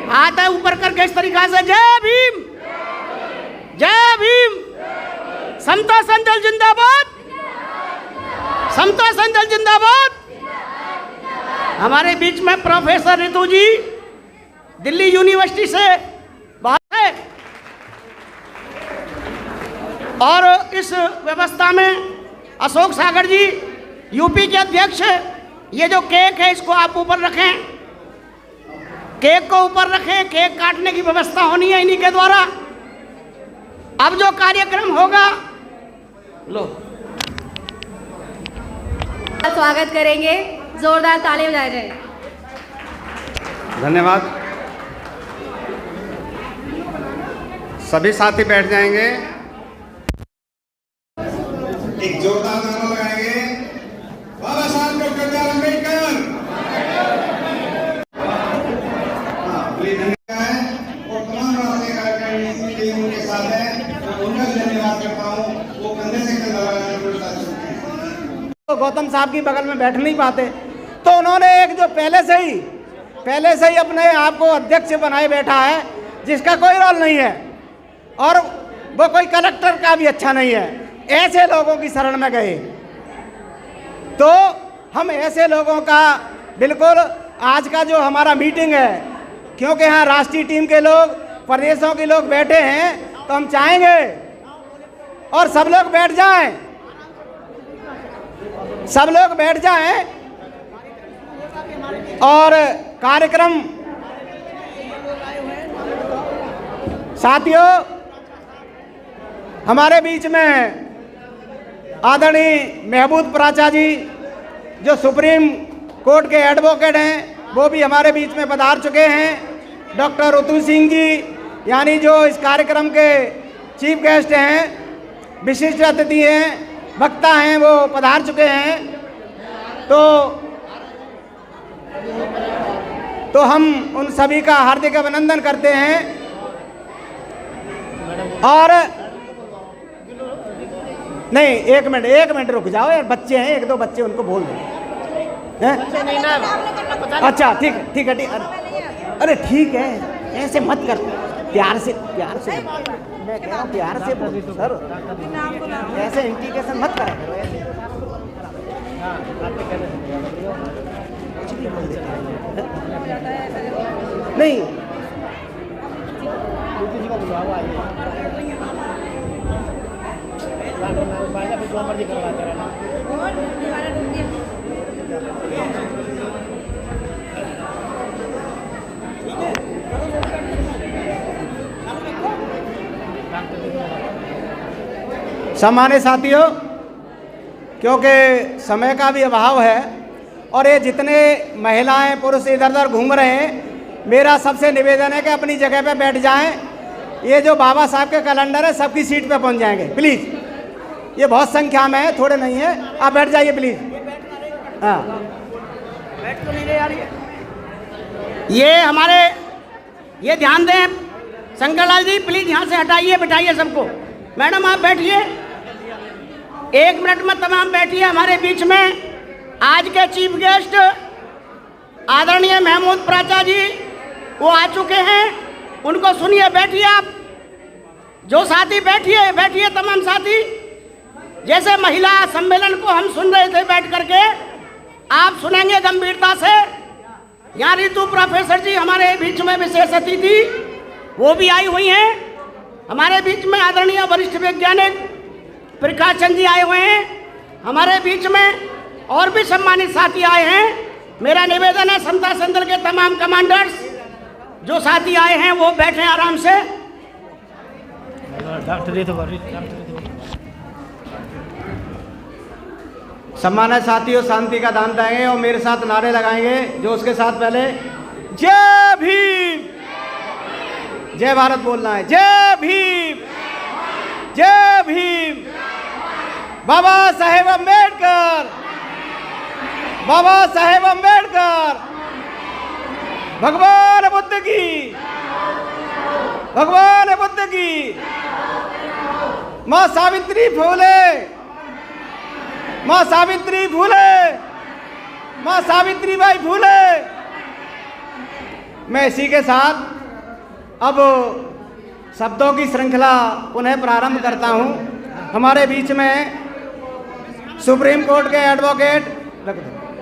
हाथ है ऊपर करके इस तरीका से, जय भीम, जय भीम। समता संजल जिंदाबाद, समता संजल जिंदाबाद। हमारे बीच में प्रोफेसर रितु जी दिल्ली यूनिवर्सिटी से बात है, और इस व्यवस्था में अशोक सागर जी यूपी के अध्यक्ष। ये जो केक है इसको आप ऊपर रखें, केक को ऊपर रखें, केक काटने की व्यवस्था होनी है इन्हीं के द्वारा। अब जो कार्यक्रम होगा, लो स्वागत करेंगे, जोरदार ताली बजाए जाए। धन्यवाद। सभी साथी बैठ जाएंगे, एक जोरदार नारा लगाएंगे, बाबा साहब डॉक्टर बी आर अम्बेडकर। और तमाम राष्ट्रीय कार्यक्रम टीम उनके साथ है, उनका धन्यवाद करता हूँ। वो कंधे से कंधा लगाने तो गौतम साहब की बगल में बैठ नहीं पाते, तो उन्होंने एक जो पहले से ही अपने आप को अध्यक्ष बनाए बैठा है, जिसका कोई रोल नहीं है और वो कोई कलेक्टर का भी अच्छा नहीं है, ऐसे लोगों की शरण में गए। तो हम ऐसे लोगों का बिल्कुल आज का जो हमारा मीटिंग है, क्योंकि यहाँ राष्ट्रीय टीम के लोग, प्रदेशों के लोग बैठे हैं, तो हम चाहेंगे और सब लोग बैठ जाएं, सब लोग बैठ जाएं और कार्यक्रम। साथियों, हमारे बीच में आदरणीय महबूब प्राचा जी जो सुप्रीम कोर्ट के एडवोकेट हैं, वो भी हमारे बीच में पधार चुके हैं। डॉक्टर ऋतु सिंह जी यानी जो इस कार्यक्रम के चीफ गेस्ट हैं, विशिष्ट अतिथि हैं, वक्ता हैं, वो पधार चुके हैं। तो हम उन सभी का हार्दिक अभिनंदन करते हैं। और नहीं, एक मिनट रुक जाओ यार, बच्चे हैं, एक दो बच्चे, उनको बोल दो। अच्छा ठीक है। अरे ठीक है, ऐसे मत कर, प्यार से मैं कह रहा हूँ, प्यार से बोल सर, ऐसे इंडिकेशन मत करा करो, ऐसे कुछ भी बोल देते नहीं। सम्मानित साथियों, क्योंकि समय का भी अभाव है और ये जितने महिलाएं पुरुष इधर उधर घूम रहे हैं, मेरा सबसे निवेदन है कि अपनी जगह पे बैठ जाएं। ये जो बाबा साहब के कैलेंडर है, सबकी सीट पे पहुंच जाएंगे प्लीज़। ये बहुत संख्या में है, थोड़े नहीं है, आप बैठ जाइए प्लीज़। हाँ, बैठ तो नहीं रहे यार। ये हमारे, ये ध्यान दें, शंकरलाल जी प्लीज़ यहाँ से हटाइए, बिठाइए सबको। मैडम आप बैठिए, 1 मिनट में तमाम बैठिए। हमारे बीच में आज के चीफ गेस्ट आदरणीय महमूद प्राचा जी वो आ चुके हैं, उनको सुनिए। बैठिए आप, जो साथी बैठिए तमाम साथी। जैसे महिला सम्मेलन को हम सुन रहे थे बैठ करके, आप सुनेंगे गंभीरता से। यहाँ रितु प्रोफेसर जी हमारे बीच में विशेष अतिथि, वो भी आई हुई हैं। हमारे बीच में आदरणीय वरिष्ठ वैज्ञानिक प्रकाश चंद जी आए हुए हैं। हमारे बीच में और भी सम्मानित साथी आए हैं। मेरा निवेदन है, समता संदल के तमाम कमांडर्स जो साथी आए हैं वो बैठे आराम से। सम्मानित साथियों, शांति का दान देंगे और मेरे साथ नारे लगाएंगे। जो उसके साथ पहले जय भीम, जय भारत बोलना है। जय भीम, जय भीम। बाबा साहेब अम्बेडकर, बाबा साहेब अम्बेडकर। भगवान बुद्ध की, भगवान बुद्ध की। माँ सावित्री फूले, माँ सावित्री फूले, माँ सावित्री बाई फूले। मैं इसी के साथ अब शब्दों की श्रृंखला पुनः प्रारंभ करता हूं। हमारे बीच में सुप्रीम कोर्ट के एडवोकेट,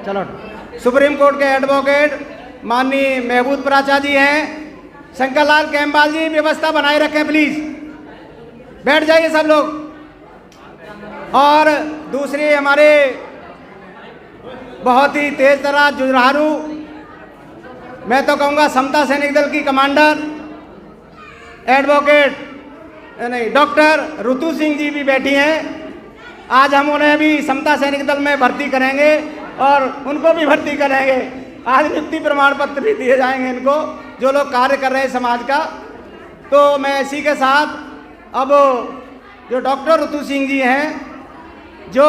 चलो सुप्रीम कोर्ट के एडवोकेट माननीय महबूब प्राचा जी हैं। शंकर लाल कैम्बाल जी, व्यवस्था बनाए रखें प्लीज, बैठ जाइए सब लोग। और दूसरी हमारे बहुत ही तेज तर्रार जुझारू, मैं तो कहूँगा समता सैनिक दल की कमांडर एडवोकेट नहीं डॉक्टर ऋतु सिंह जी भी बैठी हैं। आज हम उन्हें भी समता सैनिक दल में भर्ती करेंगे और उनको भी भर्ती करेंगे। आज नियुक्ति प्रमाण पत्र भी दिए जाएंगे इनको, जो लोग कार्य कर रहे हैं समाज का। तो मैं इसी के साथ अब जो डॉक्टर ऋतु सिंह जी हैं, जो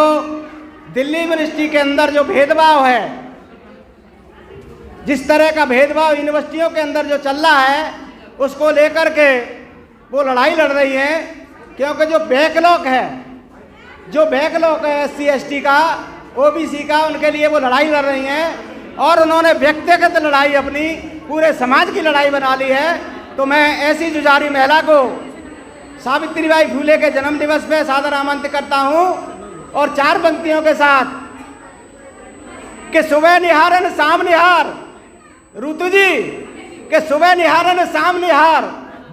दिल्ली यूनिवर्सिटी के अंदर जो भेदभाव है, जिस तरह का भेदभाव यूनिवर्सिटियों के अंदर जो चल रहा है, उसको लेकर के वो लड़ाई लड़ रही है। क्योंकि जो बैकलॉग है, SC ST का, OBC का, उनके लिए वो लड़ाई लड़ रही हैं और उन्होंने व्यक्तिगत लड़ाई अपनी पूरे समाज की लड़ाई बना ली है। तो मैं ऐसी जुझारू महिला को सावित्रीबाई फूले के जन्म दिवस पे सादर आमंत्रित करता हूं और 4 पंक्तियों के साथ कि सुबह निहारन शाम निहार, ऋतु जी के सुबह निहारन शाम निहार,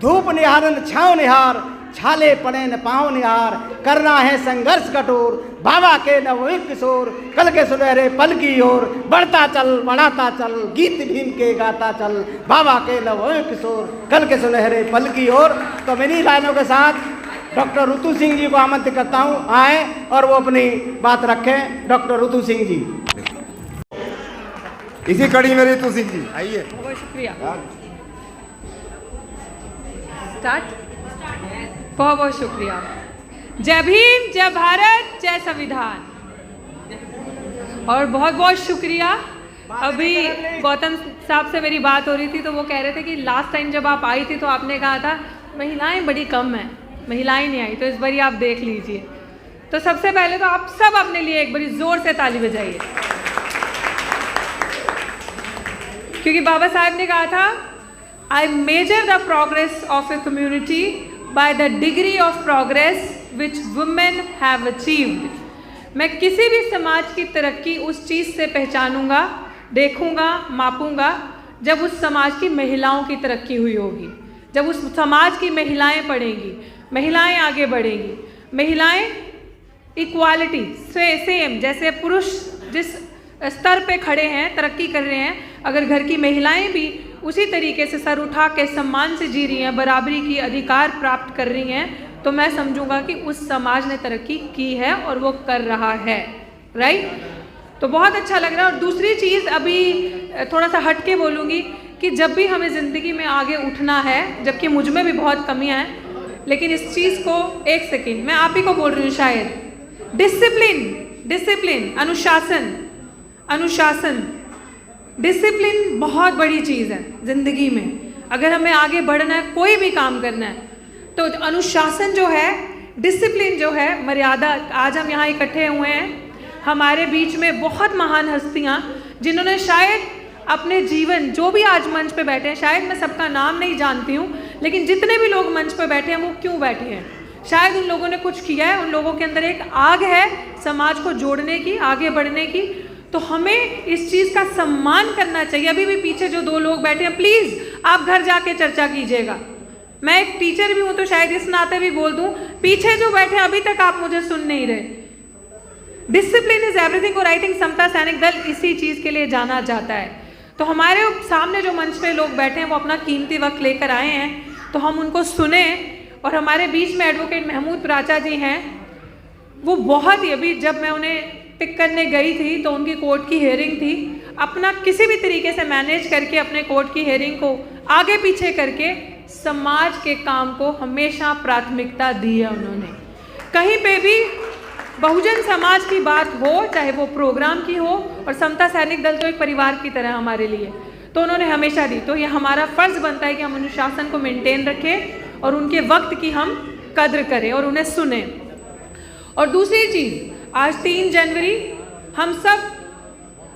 धूप निहारन छाँव निहार, छाले पड़े न पाँव निहार, करना है संघर्ष कठोर, बाबा के नवोदित किशोर, कल के सुनहरे पल की ओर, बढ़ता चल बढ़ाता चल, गीत भीम के गाता चल, बाबा के नवोदित किशोर, कल के सुनहरे पल की ओर। तो मेरी लाइनों के साथ डॉक्टर ऋतु सिंह जी को आमंत्रित करता हूँ, आए और वो अपनी बात रखें। डॉक्टर ऋतु सिंह जी। इसी कड़ी में ऋतु सिंह जी आइए। बहुत शुक्रिया। स्टार्ट। बहुत बहुत शुक्रिया। जय भीम, जय भारत, जय संविधान। और बहुत बहुत शुक्रिया। अभी गौतम साहब से मेरी बात हो रही थी तो वो कह रहे थे कि लास्ट टाइम जब आप आई थी तो आपने कहा था महिलाएं बड़ी कम हैं, महिलाएं नहीं आई, तो इस बारी आप देख लीजिए। तो सबसे पहले तो आप सब अपने लिए एक बड़ी जोर से ताली बजाइए, क्योंकि बाबा साहब ने कहा था I measure the progress of a community by the degree of progress which women have achieved. मैं किसी भी समाज की तरक्की उस चीज़ से पहचानूंगा, देखूंगा, मापूंगा जब उस समाज की महिलाओं की तरक्की हुई होगी, जब उस समाज की महिलाएं पढ़ेंगी, महिलाएं आगे बढ़ेंगी, महिलाएं इक्वालिटी सेम जैसे पुरुष जिस स्तर पे खड़े हैं, तरक्की कर रहे हैं, अगर घर की महिलाएं भी उसी तरीके से सर उठा के सम्मान से जी रही हैं, बराबरी की अधिकार प्राप्त कर रही हैं, तो मैं समझूंगा कि उस समाज ने तरक्की की है और वो कर रहा है। राइट? तो बहुत अच्छा लग रहा है। और दूसरी चीज़ अभी थोड़ा सा हट के बोलूँगी कि जब भी हमें ज़िंदगी में आगे उठना है, जबकि मुझ में भी बहुत कमियाँ हैं, लेकिन इस चीज़ को एक सेकेंड मैं आप ही को बोल रही हूँ शायद, डिसिप्लिन, अनुशासन, डिसिप्लिन बहुत बड़ी चीज़ है ज़िंदगी में। अगर हमें आगे बढ़ना है, कोई भी काम करना है, तो अनुशासन जो है, डिसिप्लिन जो है, मर्यादा। आज हम यहाँ इकट्ठे हुए हैं, हमारे बीच में बहुत महान हस्तियाँ जिन्होंने शायद अपने जीवन, जो भी आज मंच पे बैठे हैं, शायद मैं सबका नाम नहीं जानती हूँ, लेकिन जितने भी लोग मंच पे बैठे हैं वो क्यों बैठे हैं? शायद उन लोगों ने कुछ किया है, उन लोगों के अंदर एक आग है समाज को जोड़ने की, आगे बढ़ने की। तो हमें इस चीज़ का सम्मान करना चाहिए। अभी भी पीछे जो 2 लोग बैठे हैं, प्लीज़ आप घर जाके चर्चा कीजिएगा। मैं एक टीचर भी हूँ तो शायद इस नाते भी बोल दूँ, पीछे जो बैठे हैं अभी तक आप मुझे सुन नहीं रहे। डिसिप्लिन इज एवरीथिंग और आई थिंक समता सैनिक दल इसी चीज़ के लिए जाना जाता है। तो हमारे सामने जो मंच पे लोग बैठे हैं वो अपना कीमती वक्त लेकर आए हैं, तो हम उनको सुने। और हमारे बीच में एडवोकेट महमूद प्राचा जी हैं, वो बहुत ही, अभी जब मैं उन्हें पिक करने गई थी तो उनकी कोर्ट की हियरिंग थी, अपना किसी भी तरीके से मैनेज करके अपने कोर्ट की हियरिंग को आगे पीछे करके समाज के काम को हमेशा प्राथमिकता दी है उन्होंने। कहीं पे भी बहुजन समाज की बात हो, चाहे वो प्रोग्राम की हो, और समता सैनिक दल तो एक परिवार की तरह हमारे लिए, तो उन्होंने हमेशा दी। तो ये हमारा फर्ज बनता है कि हम अनुशासन को मेंटेन रखें और उनके वक्त की हम कद्र करें और उन्हें सुने। और दूसरी चीज़, आज 3 जनवरी हम सब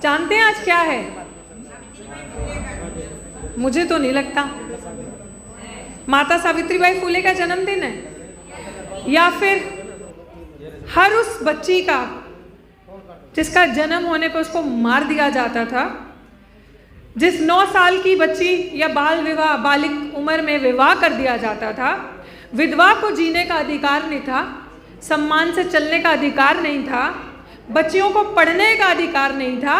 जानते हैं आज क्या है? मुझे तो नहीं लगता। माता सावित्रीबाई फुले का जन्मदिन है, या फिर हर उस बच्ची का जिसका जन्म होने पर उसको मार दिया जाता था, जिस 9 साल की बच्ची या बाल विवाह, बालिक उम्र में विवाह कर दिया जाता था, विधवा को जीने का अधिकार नहीं था, सम्मान से चलने का अधिकार नहीं था, बच्चियों को पढ़ने का अधिकार नहीं था,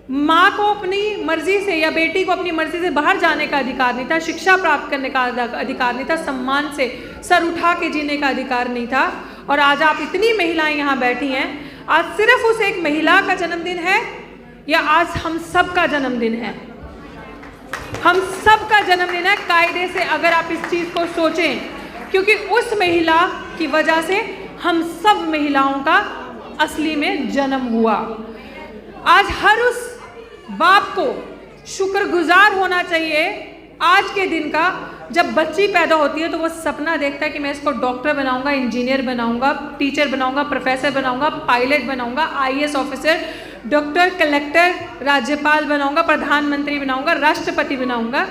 माँ को अपनी मर्जी से या बेटी को अपनी मर्जी से बाहर जाने का अधिकार नहीं था, शिक्षा प्राप्त करने का अधिकार नहीं था, सम्मान से सर उठा के जीने का अधिकार नहीं था। और आज आप इतनी महिलाएं यहाँ बैठी हैं, आज सिर्फ उस एक महिला का जन्मदिन है या आज हम सब का जन्मदिन है? हम सब का जन्मदिन है कायदे से, अगर आप इस चीज़ को सोचें, क्योंकि उस महिला की वजह से हम सब महिलाओं का असली में जन्म हुआ। आज हर उस बाप को शुक्रगुजार होना चाहिए आज के दिन का, जब बच्ची पैदा होती है तो वो सपना देखता है कि मैं इसको डॉक्टर बनाऊंगा, इंजीनियर बनाऊंगा, टीचर बनाऊंगा, प्रोफेसर बनाऊंगा, पायलट बनाऊंगा, आईएएस ऑफिसर, डॉक्टर, कलेक्टर, राज्यपाल बनाऊंगा, प्रधानमंत्री बनाऊंगा, राष्ट्रपति बनाऊंगा।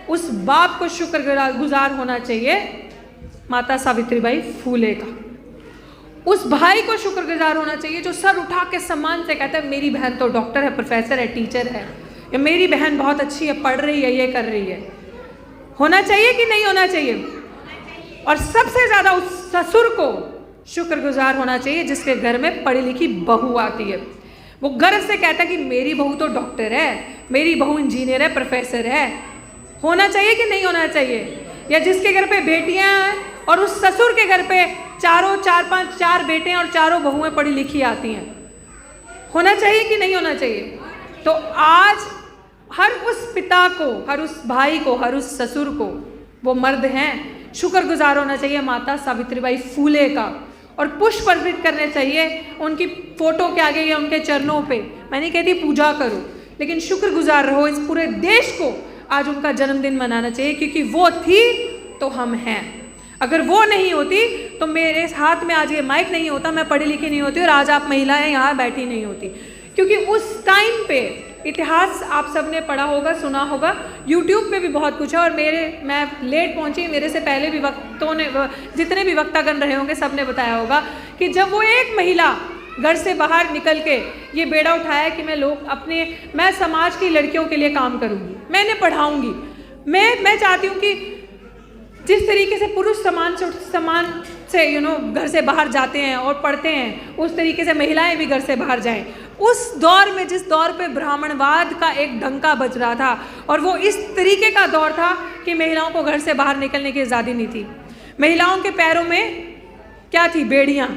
उस बाप को शुक्रगुजार होना चाहिए माता सावित्रीबाई फूले का। उस भाई को शुक्रगुजार होना चाहिए जो सर उठा के सम्मान से कहता है मेरी बहन तो डॉक्टर है, प्रोफेसर है, टीचर है, या मेरी बहन बहुत अच्छी है, पढ़ रही है, ये कर रही है। होना चाहिए कि नहीं होना चाहिए? और सबसे ज़्यादा उस ससुर को शुक्रगुजार होना चाहिए जिसके घर में पढ़ी लिखी बहू आती है। वो गर्व से कहता है कि मेरी बहू तो डॉक्टर है, मेरी बहू इंजीनियर है, प्रोफेसर है। होना चाहिए कि नहीं होना चाहिए? या जिसके घर पे बेटियां हैं और उस ससुर के घर पे चार बेटे हैं और चारों बहुएं पढ़ी लिखी आती हैं। होना चाहिए कि नहीं होना चाहिए? तो आज हर उस पिता को, हर उस भाई को, हर उस ससुर को, वो मर्द हैं, शुक्रगुजार होना चाहिए माता सावित्रीबाई फूले का, और पुष्प अर्पित करने चाहिए उनकी फोटो के आगे या उनके चरणों पे। मैं नहीं कहती पूजा करो, लेकिन शुक्रगुजार रहो। इस पूरे देश को आज उनका जन्मदिन मनाना चाहिए, क्योंकि वो थी तो हम हैं। अगर वो नहीं होती तो मेरे हाथ में आज ये माइक नहीं होता, मैं पढ़ी लिखी नहीं होती और आज आप महिलाएं यहाँ बैठी नहीं होती। क्योंकि उस टाइम पे इतिहास आप सबने पढ़ा होगा, सुना होगा, यूट्यूब पे भी बहुत कुछ है। और मैं लेट पहुंची, मेरे से पहले भी वक्तों ने, जितने भी वक्तागण रहे होंगे, सब ने बताया होगा कि जब वो एक महिला घर से बाहर निकल के ये बेड़ा उठाया कि मैं समाज की लड़कियों के लिए काम करूंगी, मैं इन्हें पढ़ाऊंगी। मैं चाहती हूँ कि जिस तरीके से पुरुष समान से घर से बाहर जाते हैं और पढ़ते हैं, उस तरीके से महिलाएं भी घर से बाहर जाएं। उस दौर में, जिस दौर पे ब्राह्मणवाद का एक डंका बज रहा था, और वो इस तरीके का दौर था कि महिलाओं को घर से बाहर निकलने की आज़ादी नहीं थी। महिलाओं के पैरों में क्या थी? बेड़ियाँ,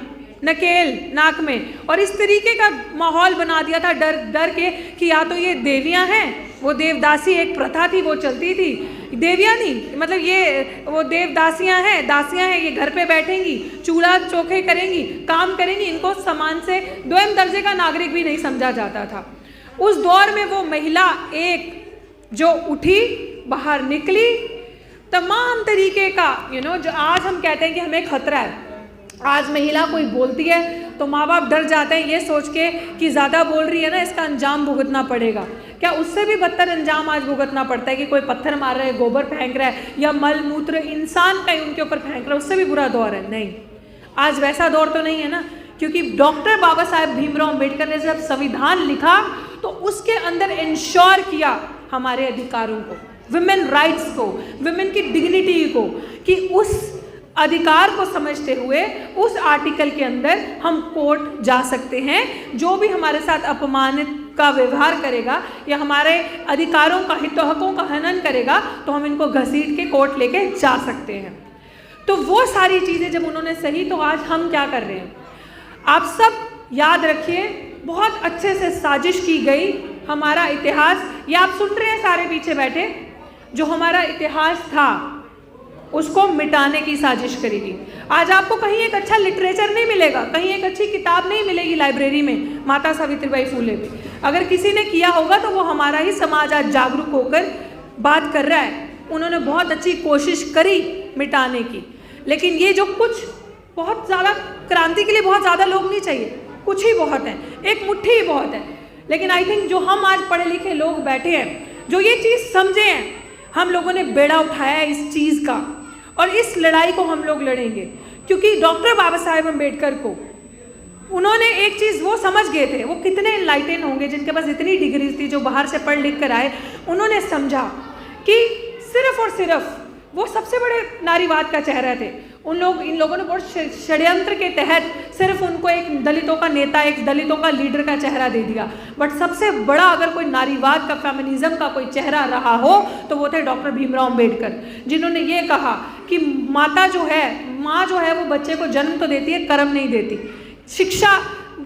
नकेल नाक में, और इस तरीके का माहौल बना दिया था डर के कि या तो ये देवियाँ हैं, वो देवदासी एक प्रथा थी वो चलती थी, देवियाँ नहीं मतलब ये वो देवदासियाँ हैं, दासियाँ हैं, ये घर पे बैठेंगी, चूल्हा चौके करेंगी, काम करेंगी, इनको समान से दोयम दर्जे का नागरिक भी नहीं समझा जाता था। उस दौर में वो महिला एक जो उठी, बाहर निकली, तमाम तरीके का जो आज हम कहते हैं कि हमें खतरा है, आज महिला कोई बोलती है तो माँ बाप डर जाते हैं ये सोच के कि ज़्यादा बोल रही है ना, इसका अंजाम भुगतना पड़ेगा। क्या उससे भी बदतर अंजाम आज भुगतना पड़ता है कि कोई पत्थर मार रहा है, गोबर फेंक रहा है, या मल मूत्र इंसान का उनके ऊपर फेंक रहा है, उससे भी बुरा दौर है? नहीं, आज वैसा दौर तो नहीं है ना, क्योंकि डॉक्टर बाबा साहेब भीमराव अम्बेडकर ने जब संविधान लिखा तो उसके अंदर इंश्योर किया हमारे अधिकारों को, विमेन राइट्स को, विमेन की डिग्निटी को, कि उस अधिकार को समझते हुए उस आर्टिकल के अंदर हम कोर्ट जा सकते हैं। जो भी हमारे साथ अपमानित का व्यवहार करेगा या हमारे अधिकारों का, हितों का हनन करेगा, तो हम इनको घसीट के कोर्ट लेके जा सकते हैं। तो वो सारी चीज़ें जब उन्होंने सही, तो आज हम क्या कर रहे हैं? आप सब याद रखिए, बहुत अच्छे से साजिश की गई। हमारा इतिहास, ये आप सुन रहे हैं सारे पीछे बैठे, जो हमारा इतिहास था उसको मिटाने की साजिश करी गई। आज आपको कहीं एक अच्छा लिटरेचर नहीं मिलेगा, कहीं एक अच्छी किताब नहीं मिलेगी लाइब्रेरी में माता सावित्रीबाई फूले पे। अगर किसी ने किया होगा तो वो हमारा ही समाज आज जागरूक होकर बात कर रहा है। उन्होंने बहुत अच्छी कोशिश करी मिटाने की, लेकिन ये जो कुछ बहुत ज़्यादा, क्रांति के लिए बहुत ज़्यादा लोग नहीं चाहिए, कुछ ही बहुत हैं, एक मुट्ठी ही बहुत है। लेकिन आई थिंक जो हम आज पढ़े लिखे लोग बैठे हैं, जो ये चीज़ समझे हैं, हम लोगों ने बेड़ा उठाया है इस चीज़ का, और इस लड़ाई को हम लोग लड़ेंगे, क्योंकि डॉक्टर बाबा साहेब अम्बेडकर को उन्होंने एक चीज़ वो समझ गए थे, वो कितने एनलाइटन होंगे जिनके पास इतनी डिग्रीज थी, जो बाहर से पढ़ लिख कर आए, उन्होंने समझा कि सिर्फ और सिर्फ वो सबसे बड़े नारीवाद का चेहरा थे। इन लोगों ने बहुत षड्यंत्र के तहत सिर्फ उनको एक दलितों का नेता, एक दलितों का लीडर का चेहरा दे दिया, बट सबसे बड़ा अगर कोई नारीवाद का, फेमिनिज्म का कोई चेहरा रहा हो तो वो थे डॉक्टर भीमराव अम्बेडकर, जिन्होंने ये कहा कि माँ जो है वो बच्चे को जन्म तो देती है, कर्म नहीं देती। शिक्षा,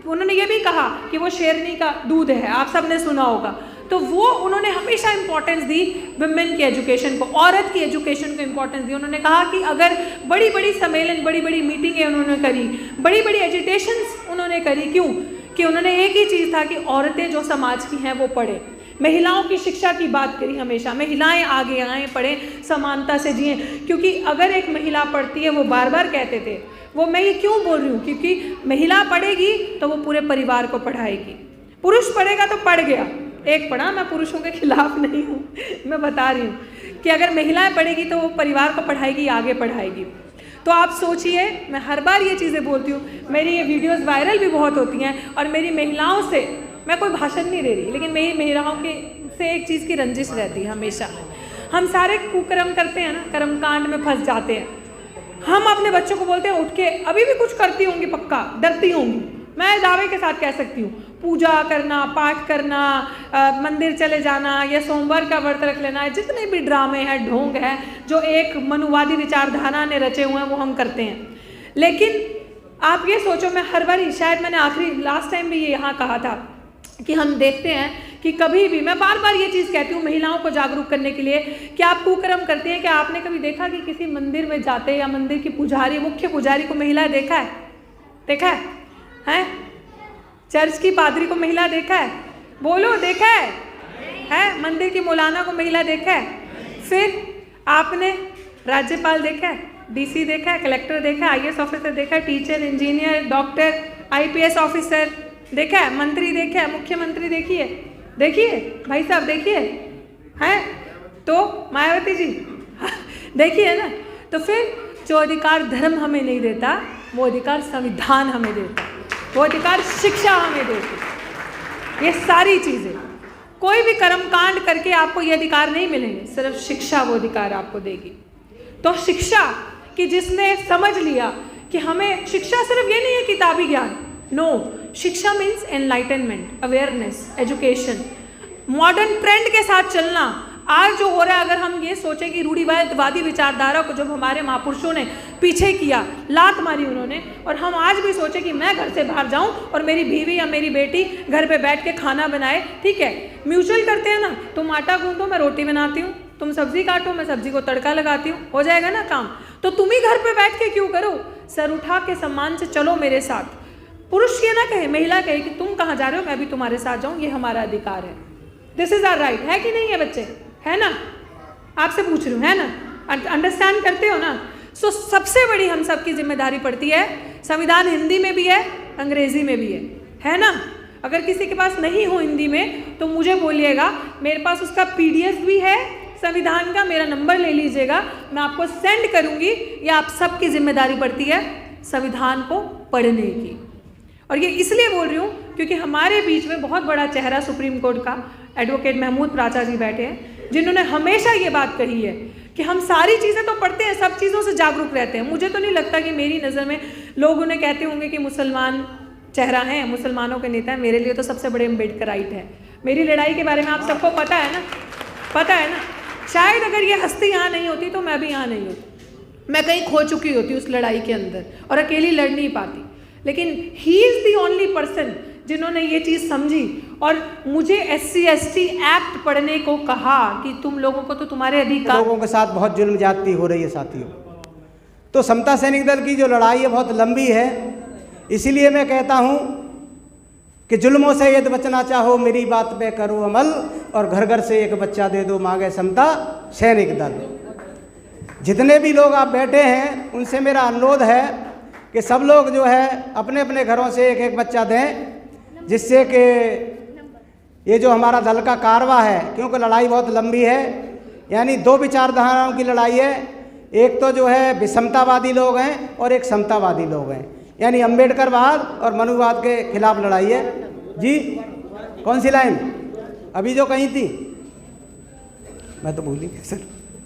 उन्होंने ये भी कहा कि वो शेरनी का दूध है, आप सब ने सुना होगा। तो वो उन्होंने हमेशा इंपॉर्टेंस दी वुमेन की एजुकेशन को, औरत की एजुकेशन को इंपॉर्टेंस दी। उन्होंने कहा कि अगर बड़ी बड़ी सम्मेलन, बड़ी बड़ी मीटिंगें उन्होंने करी, बड़ी बड़ी एजुटेशंस उन्होंने करी, क्यों? कि उन्होंने एक ही चीज़ था कि औरतें जो समाज की हैं वो पढ़ें, महिलाओं की शिक्षा की बात करी हमेशा, महिलाएं आगे आएँ, पढ़ें, समानता से जिएं, क्योंकि अगर एक महिला पढ़ती है, वो बार बार कहते थे, वो मैं ये क्यों बोल रही हूँ, क्योंकि महिला पढ़ेगी तो वो पूरे परिवार को पढ़ाएगी, पुरुष पढ़ेगा तो पढ़ गया, एक पढ़ा, मैं पुरुषों के खिलाफ नहीं हूँ, मैं बता रही हूँ कि अगर महिलाएं पढ़ेगी तो वो परिवार को पढ़ाएगी, आगे पढ़ाएगी। तो आप सोचिए, मैं हर बार ये चीज़ें बोलती हूँ, मेरी ये वीडियोस वायरल भी बहुत होती हैं, और मेरी महिलाओं से, मैं कोई भाषण नहीं दे रही, लेकिन मेरी महिलाओं के से एक चीज़ की रंजिश रहती है हमेशा। हम सारे कुकर्म करते हैं ना, कर्मकांड में फंस जाते हैं। हम अपने बच्चों को बोलते हैं उठ के, अभी भी कुछ करती होंगी पक्का, डरती होंगी, मैं दावे के साथ कह सकती हूँ, पूजा करना, पाठ करना, मंदिर चले जाना, या सोमवार का व्रत रख लेना, जितने भी ड्रामे हैं, ढोंग है, जो एक मनुवादी विचारधारा ने रचे हुए हैं, वो हम करते हैं। लेकिन आप ये सोचो, मैं हर बार, शायद मैंने आखिरी लास्ट टाइम भी ये यहाँ कहा था कि हम देखते हैं कि कभी भी, मैं बार बार ये चीज़ कहती हूँ महिलाओं को जागरूक करने के लिए, कि आप कुकर्म करते हैं। क्या आपने कभी देखा कि किसी मंदिर में जाते, या मंदिर की पुजारी, मुख्य पुजारी को महिला देखा है? देखा है? हैं? चर्च की पादरी को महिला देखा है? बोलो, देखा है? मंदिर की मौलाना को महिला देखा है? फिर आपने राज्यपाल देखा है, डीसी देखा है, कलेक्टर देखा है, आईएएस ऑफिसर देखा है, teacher, engineer, doctor, IPS officer देखा है, मंत्री देखा है, मुख्यमंत्री देखिए, देखिए भाई साहब, देखिए हैं? तो मायावती जी देखिए ना। तो फिर जो अधिकार धर्म हमें नहीं देता, वो अधिकार संविधान हमें देता, वो अधिकार शिक्षा हमें देती। ये सारी चीज़ें, कोई भी कर्मकांड करके आपको ये अधिकार नहीं मिलेंगे, सिर्फ शिक्षा वो अधिकार आपको देगी। तो शिक्षा कि जिसने समझ लिया कि हमें शिक्षा सिर्फ ये नहीं है किताबी ज्ञान, नो, शिक्षा means enlightenment, awareness, education, modern trend के साथ चलना। आज जो हो रहा है, अगर हम ये सोचें कि रूढ़िवादी विचारधारा को जब हमारे महापुरुषों ने पीछे किया, लात मारी उन्होंने, और हम आज भी सोचें कि मैं घर से बाहर जाऊं और मेरी बीवी या मेरी बेटी घर पे बैठ के खाना बनाए, ठीक है, म्यूचुअल करते हैं ना, तुम आटा गूंदो, मैं रोटी बनाती हूँ, तुम सब्जी काटो, मैं सब्जी को तड़का लगाती हूँ, हो जाएगा ना काम। तो तुम ही घर पे बैठ के क्यों करो? सर उठा के सम्मान से चलो मेरे साथ। पुरुष ये ना कहे, महिला कहे कि तुम कहाँ जा रहे हो, मैं भी तुम्हारे साथ जाऊँ, ये हमारा अधिकार है, दिस इज आवर राइट, है कि नहीं है बच्चे? है ना? आपसे पूछ रही हूँ, है ना? अंडरस्टैंड करते हो ना? सो सबसे बड़ी हम सबकी जिम्मेदारी पड़ती है, संविधान हिंदी में भी है, अंग्रेजी में भी है ना? अगर किसी के पास नहीं हो हिंदी में तो मुझे बोलिएगा, मेरे पास उसका PDF भी है संविधान का, मेरा नंबर ले लीजिएगा, मैं आपको सेंड करूँगी। ये आप सबकी जिम्मेदारी पड़ती है संविधान को पढ़ने की। और ये इसलिए बोल रही हूँ क्योंकि हमारे बीच में बहुत बड़ा चेहरा सुप्रीम कोर्ट का एडवोकेट महमूद प्राचा जी बैठे हैं, जिन्होंने हमेशा ये बात कही है कि हम सारी चीज़ें तो पढ़ते हैं, सब चीज़ों से जागरूक रहते हैं। मुझे तो नहीं लगता कि मेरी नज़र में लोग उन्हें कहते होंगे कि मुसलमान चेहरा है, मुसलमानों के नेता है। मेरे लिए तो सबसे बड़े अम्बेडकराइट है। मेरी लड़ाई के बारे में आप सबको पता है ना, पता है ना। शायद अगर ये हस्ती यहाँ नहीं होती तो मैं भी यहाँ नहीं होती, मैं कहीं खो चुकी होती उस लड़ाई के अंदर और अकेली लड़ नहीं पाती। लेकिन he is the only person जिन्होंने ये चीज़ समझी और मुझे SC/ST एक्ट पढ़ने को कहा कि तुम लोगों को तो तुम्हारे अधिकार, लोगों के साथ बहुत जुल्म ज्यादती हो रही है साथियों। तो समता सैनिक दल की जो लड़ाई है बहुत लंबी है, इसीलिए मैं कहता हूँ कि जुल्मों से यदि बचना चाहो मेरी बात पे करो अमल, और घर घर से एक बच्चा दे दो मांगे समता सैनिक दल। जितने भी लोग आप बैठे हैं उनसे मेरा अनुरोध है कि सब लोग जो है अपने अपने घरों से एक एक बच्चा दें, जिससे कि ये जो हमारा दल का कारवा है, क्योंकि लड़ाई बहुत लंबी है, यानी दो विचारधाराओं की लड़ाई है। एक तो जो है विषमतावादी लोग हैं और एक समतावादी लोग हैं, यानी अम्बेडकरवाद और मनुवाद के खिलाफ लड़ाई है। जी कौन सी लाइन अभी जो कही थी, मैं तो भूली सर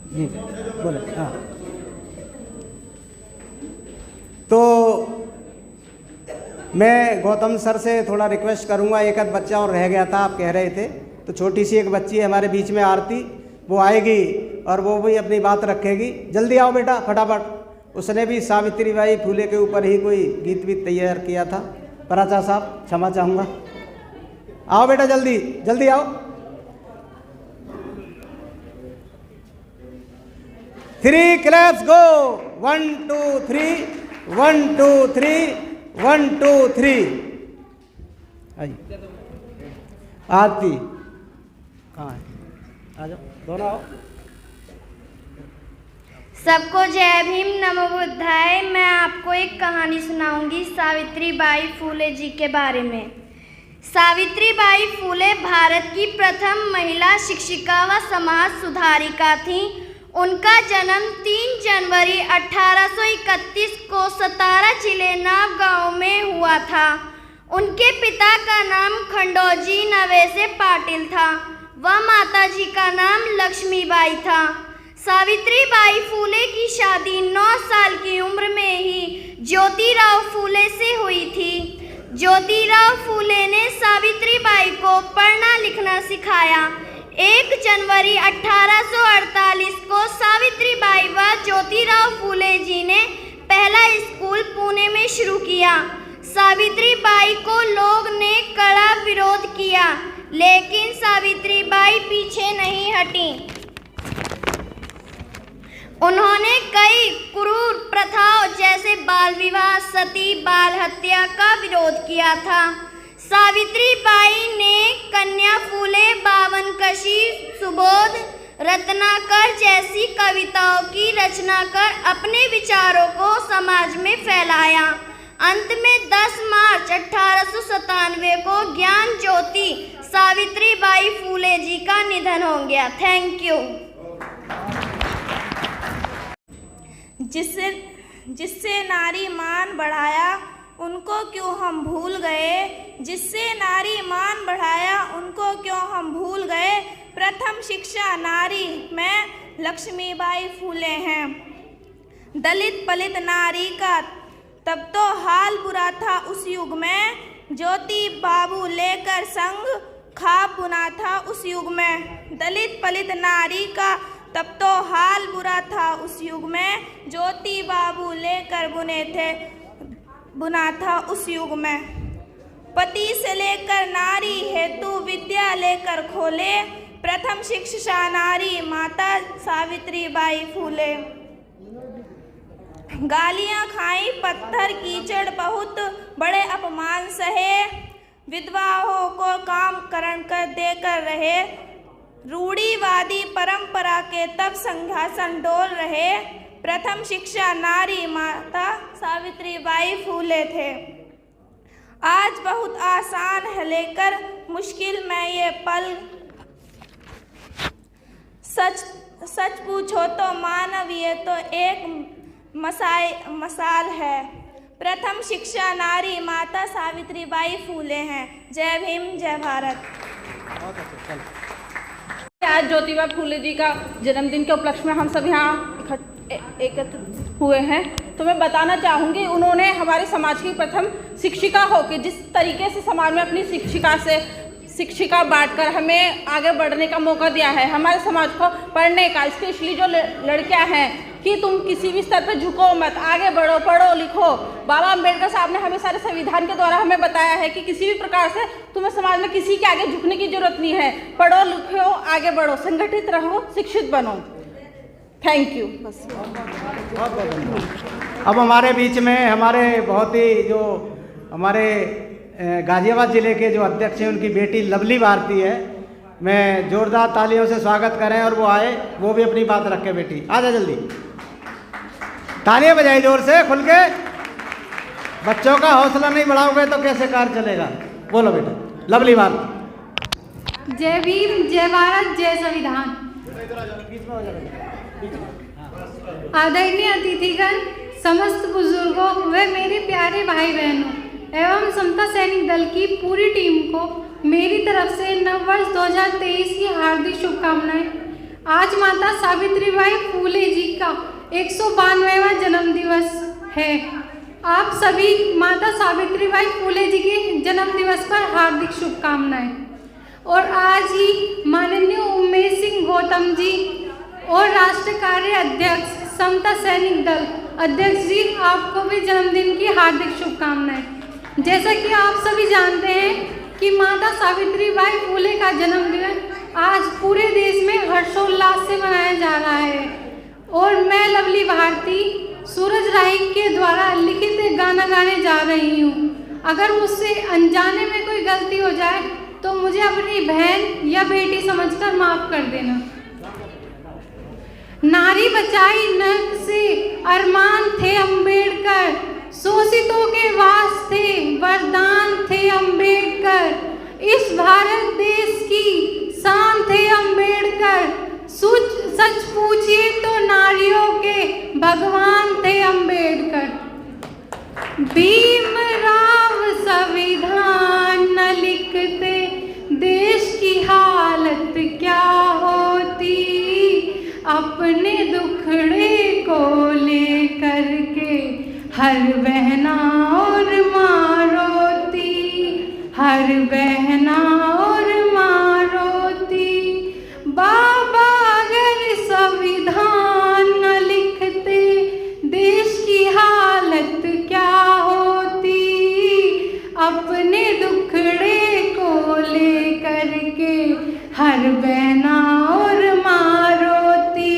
जी, बोले। हाँ, तो मैं गौतम सर से थोड़ा रिक्वेस्ट करूंगा, एक आध बच्चा और रह गया था आप कह रहे थे, तो छोटी सी एक बच्ची है हमारे बीच में आरती, वो आएगी और वो भी अपनी बात रखेगी। जल्दी आओ बेटा फटाफट। उसने भी सावित्रीबाई फूले के ऊपर ही कोई गीत भी तैयार किया था। पराचा साहब क्षमा चाहूँगा, आओ बेटा जल्दी जल्दी आओ। 3 क्लैप्स गो, 1 2 3, 1 2 3, 1 2 3। आइए आरती कहाँ है, आ जाओ दोनों आओ। सबको जय भीम नमो बुद्धाय। मैं आपको एक कहानी सुनाऊंगी सावित्रीबाई फूले जी के बारे में। सावित्रीबाई फूले भारत की प्रथम महिला शिक्षिका व समाज सुधारिका थीं। उनका जन्म 3 जनवरी 1831 को सतारा जिले नाव गांव में हुआ था। उनके पिता का नाम खंडोजी नवेसे पाटिल था व माताजी का नाम लक्ष्मीबाई था। सावित्रीबाई फूले की शादी 9 साल की उम्र में ही ज्योतिराव फूले से हुई थी। ज्योतिराव फूले ने सावित्रीबाई को पढ़ना लिखना सिखाया। 1 जनवरी 1848 को सावित्रीबाई व ज्योतिराव फूले जी ने पहला स्कूल पुणे में शुरू किया। सावित्रीबाई को लोग ने कड़ा विरोध किया, लेकिन सावित्रीबाई पीछे नहीं हटी। उन्होंने कई क्रूर प्रथाओं जैसे बाल विवाह, सती, बाल हत्या का विरोध किया था। सावित्रीबाई ने कन्या फूले, बावनकशी, सुबोध, रत्नाकर जैसी कविताओं की रचना कर अपने विचारों को समाज में फैलाया। अंत में 10 मार्च 1897 को ज्ञान ज्योति सावित्रीबाई फूले जी का निधन हो गया। Thank you. जिससे नारी मान बढ़ाया उनको क्यों हम भूल गए, जिससे नारी मान बढ़ाया उनको क्यों हम भूल गए। प्रथम शिक्षा नारी में लक्ष्मीबाई फूले हैं। दलित पलित नारी का तब तो हाल बुरा था उस युग में, ज्योति बाबू लेकर संग खाब बुना था उस युग में। दलित पलित नारी का तब तो हाल बुरा था उस युग में, ज्योति बाबू लेकर बुना था उस युग में। पति से लेकर नारी हेतु विद्या लेकर खोले, प्रथम शिक्षा नारी माता सावित्रीबाई फूले। गालियां खाई, पत्थर कीचड़ बहुत बड़े अपमान सहे, विधवाओं को काम करण कर देकर रहे। रूढ़िवादी परंपरा के तब सिंहासन डोल रहे, प्रथम शिक्षा नारी माता सावित्रीबाई फूले थे। आज बहुत आसान है लेकर मुश्किल में ये पल, सच पूछो तो मानव ये तो एक मसाल है। प्रथम शिक्षा नारी माता सावित्रीबाई फूले हैं। जय भीम जय भारत। आज ज्योतिबा फूले जी का जन्मदिन के उपलक्ष्य में हम सब यहाँ एकत्र हुए हैं, तो मैं बताना चाहूँगी उन्होंने हमारे समाज की प्रथम शिक्षिका होकर जिस तरीके से समाज में अपनी शिक्षिका बांटकर हमें आगे बढ़ने का मौका दिया है, हमारे समाज को पढ़ने का, स्पेशली जो लड़कियां हैं कि तुम किसी भी स्तर पर झुको मत, आगे बढ़ो, पढ़ो लिखो। बाबा अम्बेडकर साहब ने हमें सारे संविधान के द्वारा हमें बताया है कि किसी भी प्रकार से तुम्हें समाज में किसी के आगे झुकने की जरूरत नहीं है। पढ़ो लिखो, आगे बढ़ो, संगठित रहो, शिक्षित बनो। Thank you. बस अब हमारे बीच में हमारे बहुत ही जो हमारे गाजियाबाद ज़िले के जो अध्यक्ष हैं उनकी बेटी लवली भारती है, मैं जोरदार तालियों से स्वागत करें और वो आए, वो भी अपनी बात रखे। बेटी आ जा जल्दी, तालियां बजाई जोर से खुल के। बच्चों का हौसला नहीं बढ़ाओगे तो कैसे कार्य चलेगा। बोलो बेटा लवली भारती। जय भीम, जय भारत, जय संविधान। आदरणीय अतिथिगण, समस्त बुजुर्गों व मेरे प्यारे भाई बहनों एवं समता सैनिक दल की पूरी टीम को मेरी तरफ से नववर्ष 2023 की हार्दिक शुभकामनाएं। आज माता सावित्रीबाई फूले जी का 192वां जन्म दिवस है। आप सभी माता सावित्रीबाई फूले जी के जन्म दिवस पर हार्दिक शुभकामनाएं। और आज ही माननीय उमेश सिंह गौतम जी और राष्ट्र कार्य अध्यक्ष समता सैनिक दल अध्यक्ष जी, आपको भी जन्मदिन की हार्दिक शुभकामनाएं। जैसा कि आप सभी जानते हैं कि माता सावित्रीबाई फूले का जन्मदिन आज पूरे देश में हर्षोल्लास से मनाया जा रहा है। और मैं लवली भारती सूरज राही के द्वारा लिखित गाना गाने जा रही हूँ। अगर मुझसे अनजाने में कोई गलती हो जाए तो मुझे अपनी बहन या बेटी समझकर माफ कर देना। नारी बचाई नर्क से अरमान थे अंबेडकर, शोषितों के वास्ते वरदान थे अंबेडकर। इस भारत देश की शान थे अंबेडकर, सच पूछिए तो नारियों के भगवान थे अंबेडकर। भीमराव संविधान न लिखते देश की हालत क्या होती, अपने दुखड़े को लेकर के हर बहना और माँ रोती, हर बहना और माँ रोती। बाबा अगर संविधान न लिखते देश की हालत क्या होती, अपने दुखड़े को लेकर के हर बहना और माँ रोती,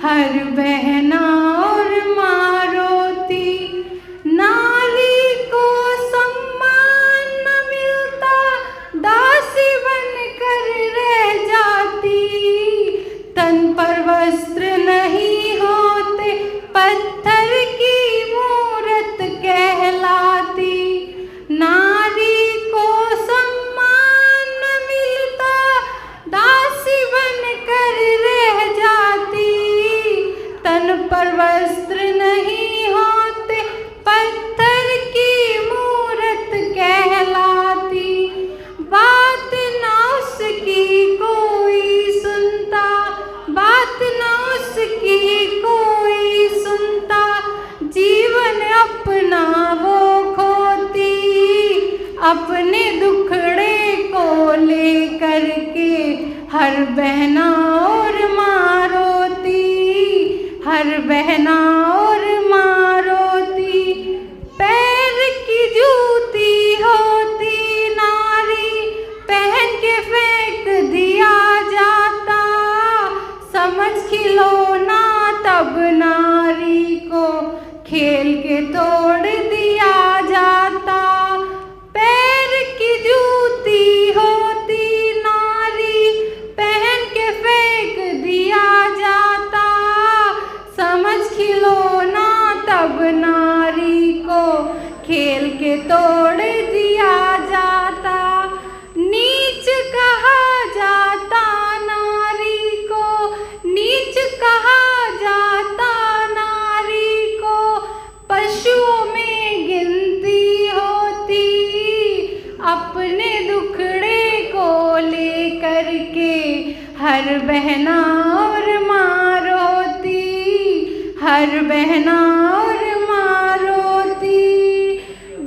हर बहना और माँ रोती। नारी को सम्मान न मिलता, दासी बनकर रह जाती, तन पर वस्त्र नहीं होते, पत्थर की मूरत कहलाती। नारी को सम्मान न मिलता, दासी बनकर रह जाती, तन पर वस्त्र नहीं होते, पत्थर की मूरत कहलाती। बात न उसकी कोई सुनता, बात न उसकी कोई सुनता, जीवन अपना वो खोती, अपने दुखड़े को लेकर के हर बहना और माँ रोती, हर बहना और माँ रोती। पैर की जूती होती नारी, पहन के फेंक दिया जाता, समझ खिलौना तब नारी को खेल के तोड़ दिया जाता। पैर की जूती होती नारी, पहन के फेंक दिया जाता, समझ खिलौना तब नारी को खेल के तोड़ दिया जाता। नीच कहा जाता नारी को, नीच कहा जाता नारी को, पशुओं में गिनती होती, अपने दुखड़े को लेकर के हर बहना और माँ रोती, हर बहना और माँ रोती।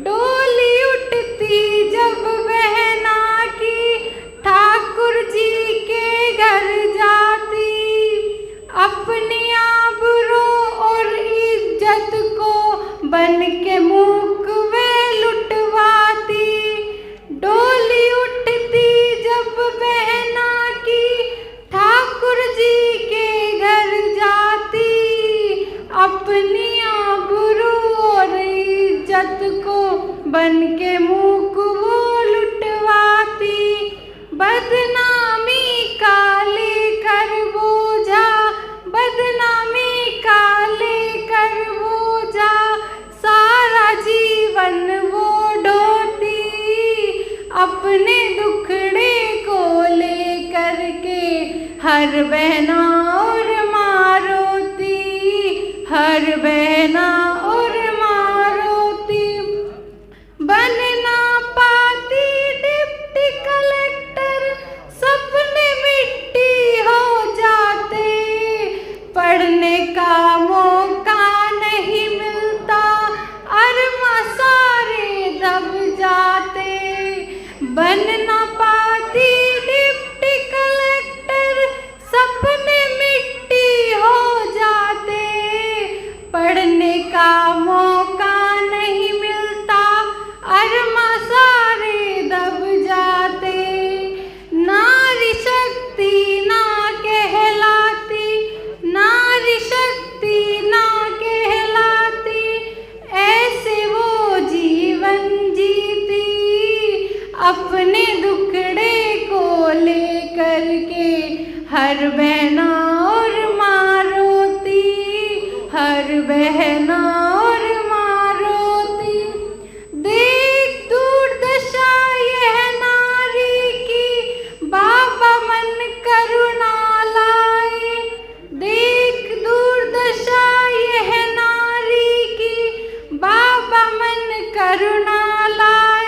डोली उठती जब बहना की, ठाकुर जी के घर जाती, अपनी आबरूं और इज्जत को बन के मुख वे लुटवाती। डोली उठती जब बहना की, ठाकुर जी के घर जाती, अपनी हर बहना और माँ रोती, हर बहना और माँ रोती। बन ना पाती डिप्टी कलेक्टर, सपने मिट्टी हो जाते। पढ़ने का मौका नहीं मिलता, अरमा सारे दब जाते। बन ना पाती डिप्टी कलेक्टर, सपने मिट्टी हो जाते। पढ़ने का मौका नहीं मिलता, अरमा सारे दब जाते। नारी शक्ति ना कहलाती, नारी शक्ति ना कहलाती, ऐसे वो जीवन जीती। अपने दुखड़े को लेकर के हर बहना और माँ रोती, हर बहना और माँ रोती। देख दुर्दशा यह नारी की, बाबा मन करुणा लाए। देख दुर्दशा यह नारी की, बाबा मन करुणा लाए।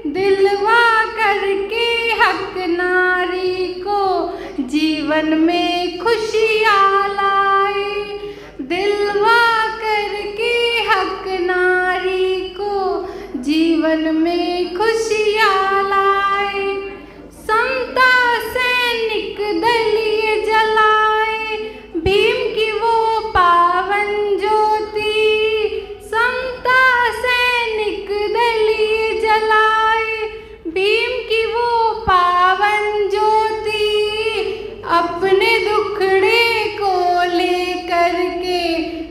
दिलवा करके हक नारी को, जीवन में खुशियाँ लाए। दिलवा करके हक नारी को, जीवन में खुशियाँ लाए। समता सैनिक दलिए जलाए, भीम की वो पावन ज्योति। समता सैनिक दलिए जलाए, भीम की वो पावन ज्योति। अपने दुखड़े को लेकर के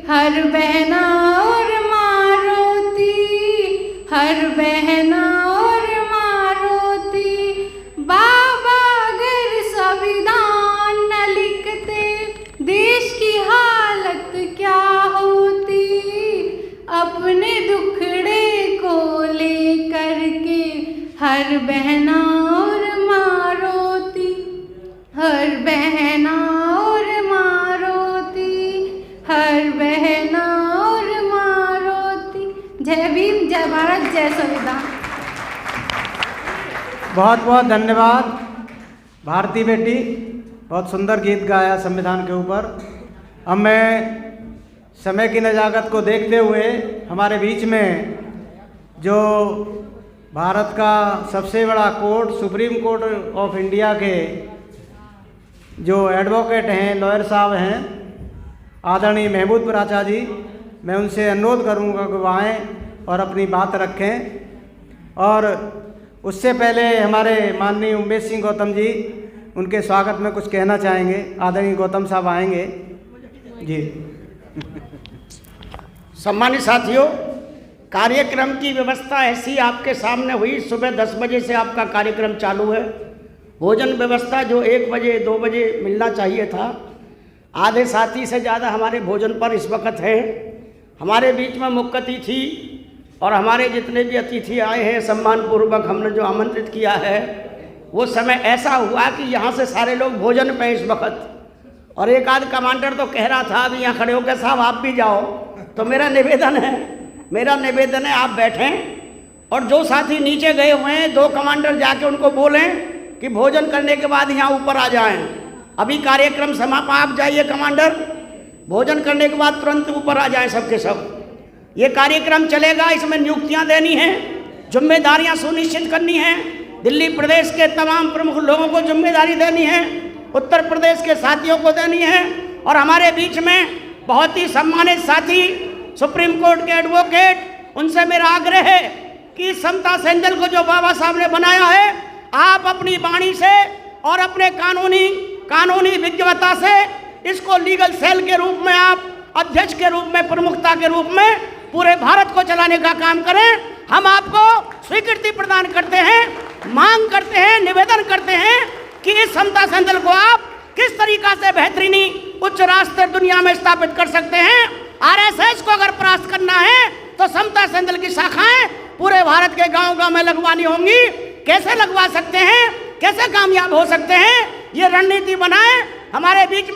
हर बहना और माँ रोती, हर बहना और माँ रोती। बाबा अगर संविधान न लिखते, देश की हालत क्या होती। अपने दुखड़े को लेकर के हर बहना और माँ रोती, हर बहना और माँ रोती, हर बहना और माँ रोती। जय भीम, जय भारत, जय संविधान। बहुत बहुत धन्यवाद भारती बेटी, बहुत सुंदर गीत गाया संविधान के ऊपर। अब मैं समय की नज़ाकत को देखते हुए हमारे बीच में जो भारत का सबसे बड़ा court, supreme court of India के जो एडवोकेट हैं, लॉयर साहब हैं, आदरणीय महमूदपुर आचार्य जी, मैं उनसे अनुरोध करूंगा कि वो आएँ और अपनी बात रखें। और उससे पहले हमारे माननीय उमेश सिंह गौतम जी उनके स्वागत में कुछ कहना चाहेंगे। आदरणीय गौतम साहब आएंगे जी। सम्मानित साथियों, कार्यक्रम की व्यवस्था ऐसी आपके सामने हुई। सुबह 10 बजे से आपका कार्यक्रम चालू है। भोजन व्यवस्था जो 1 बजे 2 बजे मिलना चाहिए था, आधे साथी से ज़्यादा हमारे भोजन पर इस वक्त है। हमारे बीच में मुख्य अतिथि और हमारे जितने भी अतिथि आए हैं, सम्मानपूर्वक हमने जो आमंत्रित किया है, वो समय ऐसा हुआ कि यहाँ से सारे लोग भोजन पे इस वक्त। और एक आध कमांडर तो कह रहा था अभी यहाँ खड़े होकर, साहब आप भी जाओ। तो मेरा निवेदन है आप बैठें। और जो साथी नीचे गए हुए हैं, 2 कमांडर जाके उनको बोलें कि भोजन करने के बाद यहाँ ऊपर आ जाएं। अभी कार्यक्रम समाप्त, आप जाइए कमांडर, भोजन करने के बाद तुरंत ऊपर आ जाएं सबके सब। ये कार्यक्रम चलेगा, इसमें नियुक्तियाँ देनी हैं, जिम्मेदारियाँ सुनिश्चित करनी हैं। दिल्ली प्रदेश के तमाम प्रमुख लोगों को जिम्मेदारी देनी है, उत्तर प्रदेश के साथियों को देनी है। और हमारे बीच में बहुत ही सम्मानित साथी सुप्रीम कोर्ट के एडवोकेट, उनसे मेरा आग्रह है कि समता सैंडल को जो बाबा साहब ने बनाया है, आप अपनी वाणी से और अपने कानूनी विज्ञता से इसको लीगल सेल के रूप में, आप अध्यक्ष के रूप में, प्रमुखता के रूप में पूरे भारत को चलाने का काम करें। हम आपको स्वीकृति प्रदान करते हैं, मांग करते हैं, निवेदन करते हैं कि इस समता सैंडल को आप किस तरीका से बेहतरीनी उच्च राष्ट्र दुनिया में स्थापित कर सकते हैं। आरएसएस को अगर परास्त करना है तो समता सैंडल की शाखाएं पूरे भारत के गांव-गांव में लगवानी होंगी। कैसे लगवा सकते हैं, कैसे कामयाब हो सकते हैं, ये रणनीति बनाएं। हमारे बीच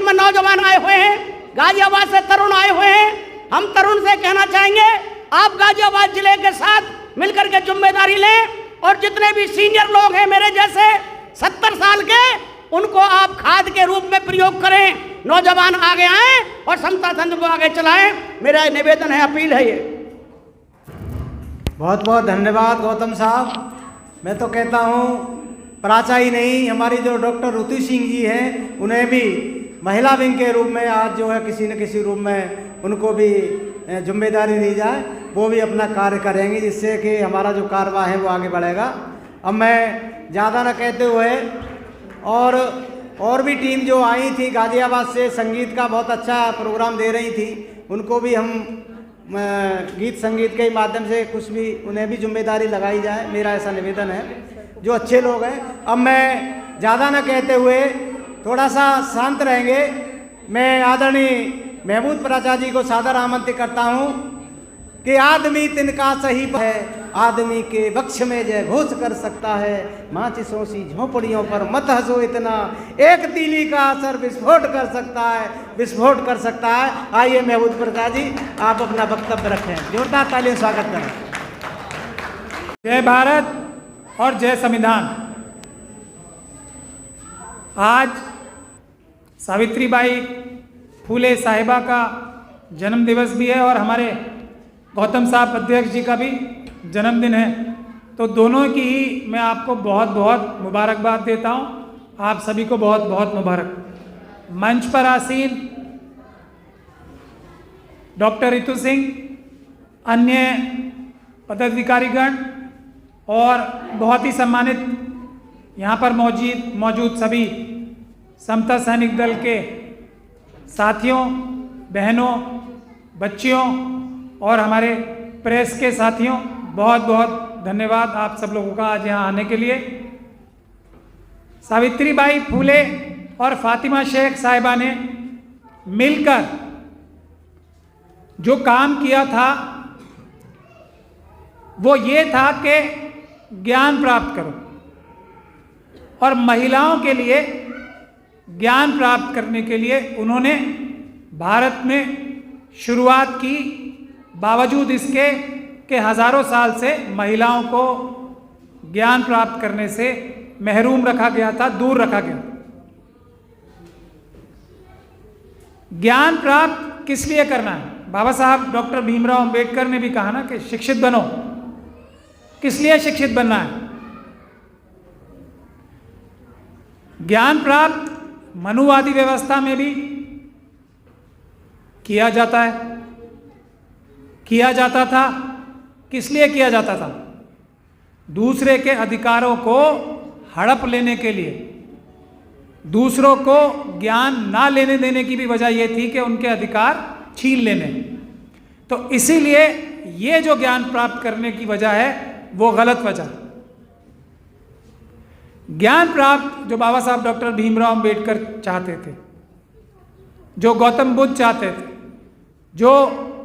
में नौजवान आए हुए हैं, गाजियाबाद से तरुण आए हुए हैं। हम तरुण से कहना चाहेंगे, आप गाजियाबाद जिले के साथ मिलकर के जिम्मेदारी लें और जितने भी सीनियर लोग हैं मेरे जैसे 70 साल के, उनको आप खाद के रूप में प्रयोग करें। नौजवान आगे आएं और समता तंत्र को आगे चलाएं। मेरा निवेदन है, अपील है ये। बहुत बहुत धन्यवाद गौतम साहब। मैं तो कहता हूँ प्राचा ही नहीं, हमारी जो डॉक्टर ऋतु सिंह जी हैं उन्हें भी महिला विंग के रूप में आज जो है किसी न किसी रूप में उनको भी जिम्मेदारी दी जाए। वो भी अपना कार्य करेंगे जिससे कि हमारा जो कारवां है वो आगे बढ़ेगा। अब मैं ज़्यादा न कहते हुए और भी टीम जो आई थी गाजियाबाद से, संगीत का बहुत अच्छा प्रोग्राम दे रही थी, उनको भी हम गीत संगीत के माध्यम से कुछ भी उन्हें भी जिम्मेदारी लगाई जाए, मेरा ऐसा निवेदन है। जो अच्छे लोग हैं, अब मैं ज़्यादा न कहते हुए थोड़ा सा शांत रहेंगे। मैं आदरणीय महमूद प्राचा जी को सादर आमंत्रित करता हूँ कि आदमी तिनका सही है, आदमी के वक्ष में जय घोष कर सकता है। माचिसों सी झोपड़ियों पर मत हंसो इतना, एक तीली का असर विस्फोट कर सकता है। आइए महमूद प्रसाद जी, आप अपना वक्तव्य रखें। जोरदार तालियों से स्वागत करें। जय भारत और जय संविधान। आज सावित्रीबाई फूले साहिबा का जन्म दिवस भी है और हमारे गौतम साहब अध्यक्ष जी का भी जन्मदिन है, तो दोनों की ही मैं आपको बहुत बहुत मुबारकबाद देता हूँ। आप सभी को बहुत बहुत मुबारक। मंच पर आसीन डॉक्टर ऋतु सिंह, अन्य पदाधिकारीगण और बहुत ही सम्मानित यहाँ पर मौजूद सभी समता सैनिक दल के साथियों, बहनों, बच्चियों और हमारे प्रेस के साथियों, बहुत बहुत धन्यवाद आप सब लोगों का आज यहाँ आने के लिए। सावित्रीबाई फूले और फातिमा शेख साहिबा ने मिलकर जो काम किया था वो ये था कि ज्ञान प्राप्त करो, और महिलाओं के लिए ज्ञान प्राप्त करने के लिए उन्होंने भारत में शुरुआत की। बावजूद इसके कि हजारों साल से महिलाओं को ज्ञान प्राप्त करने से महरूम रखा गया था, दूर रखा गया। ज्ञान प्राप्त किस लिए करना है? बाबा साहब डॉक्टर भीमराव अंबेडकर ने भी कहा ना कि शिक्षित बनो। किस लिए शिक्षित बनना है? ज्ञान प्राप्त मनुवादी व्यवस्था में भी किया जाता है, किया जाता था। किस लिए किया जाता था? दूसरे के अधिकारों को हड़प लेने के लिए, दूसरों को ज्ञान ना लेने देने की भी वजह यह थी कि उनके अधिकार छीन लेने। तो इसीलिए ये जो ज्ञान प्राप्त करने की वजह है वो गलत वजह। ज्ञान प्राप्त जो बाबा साहब डॉक्टर भीमराव अंबेडकर चाहते थे, जो गौतम बुद्ध चाहते थे, जो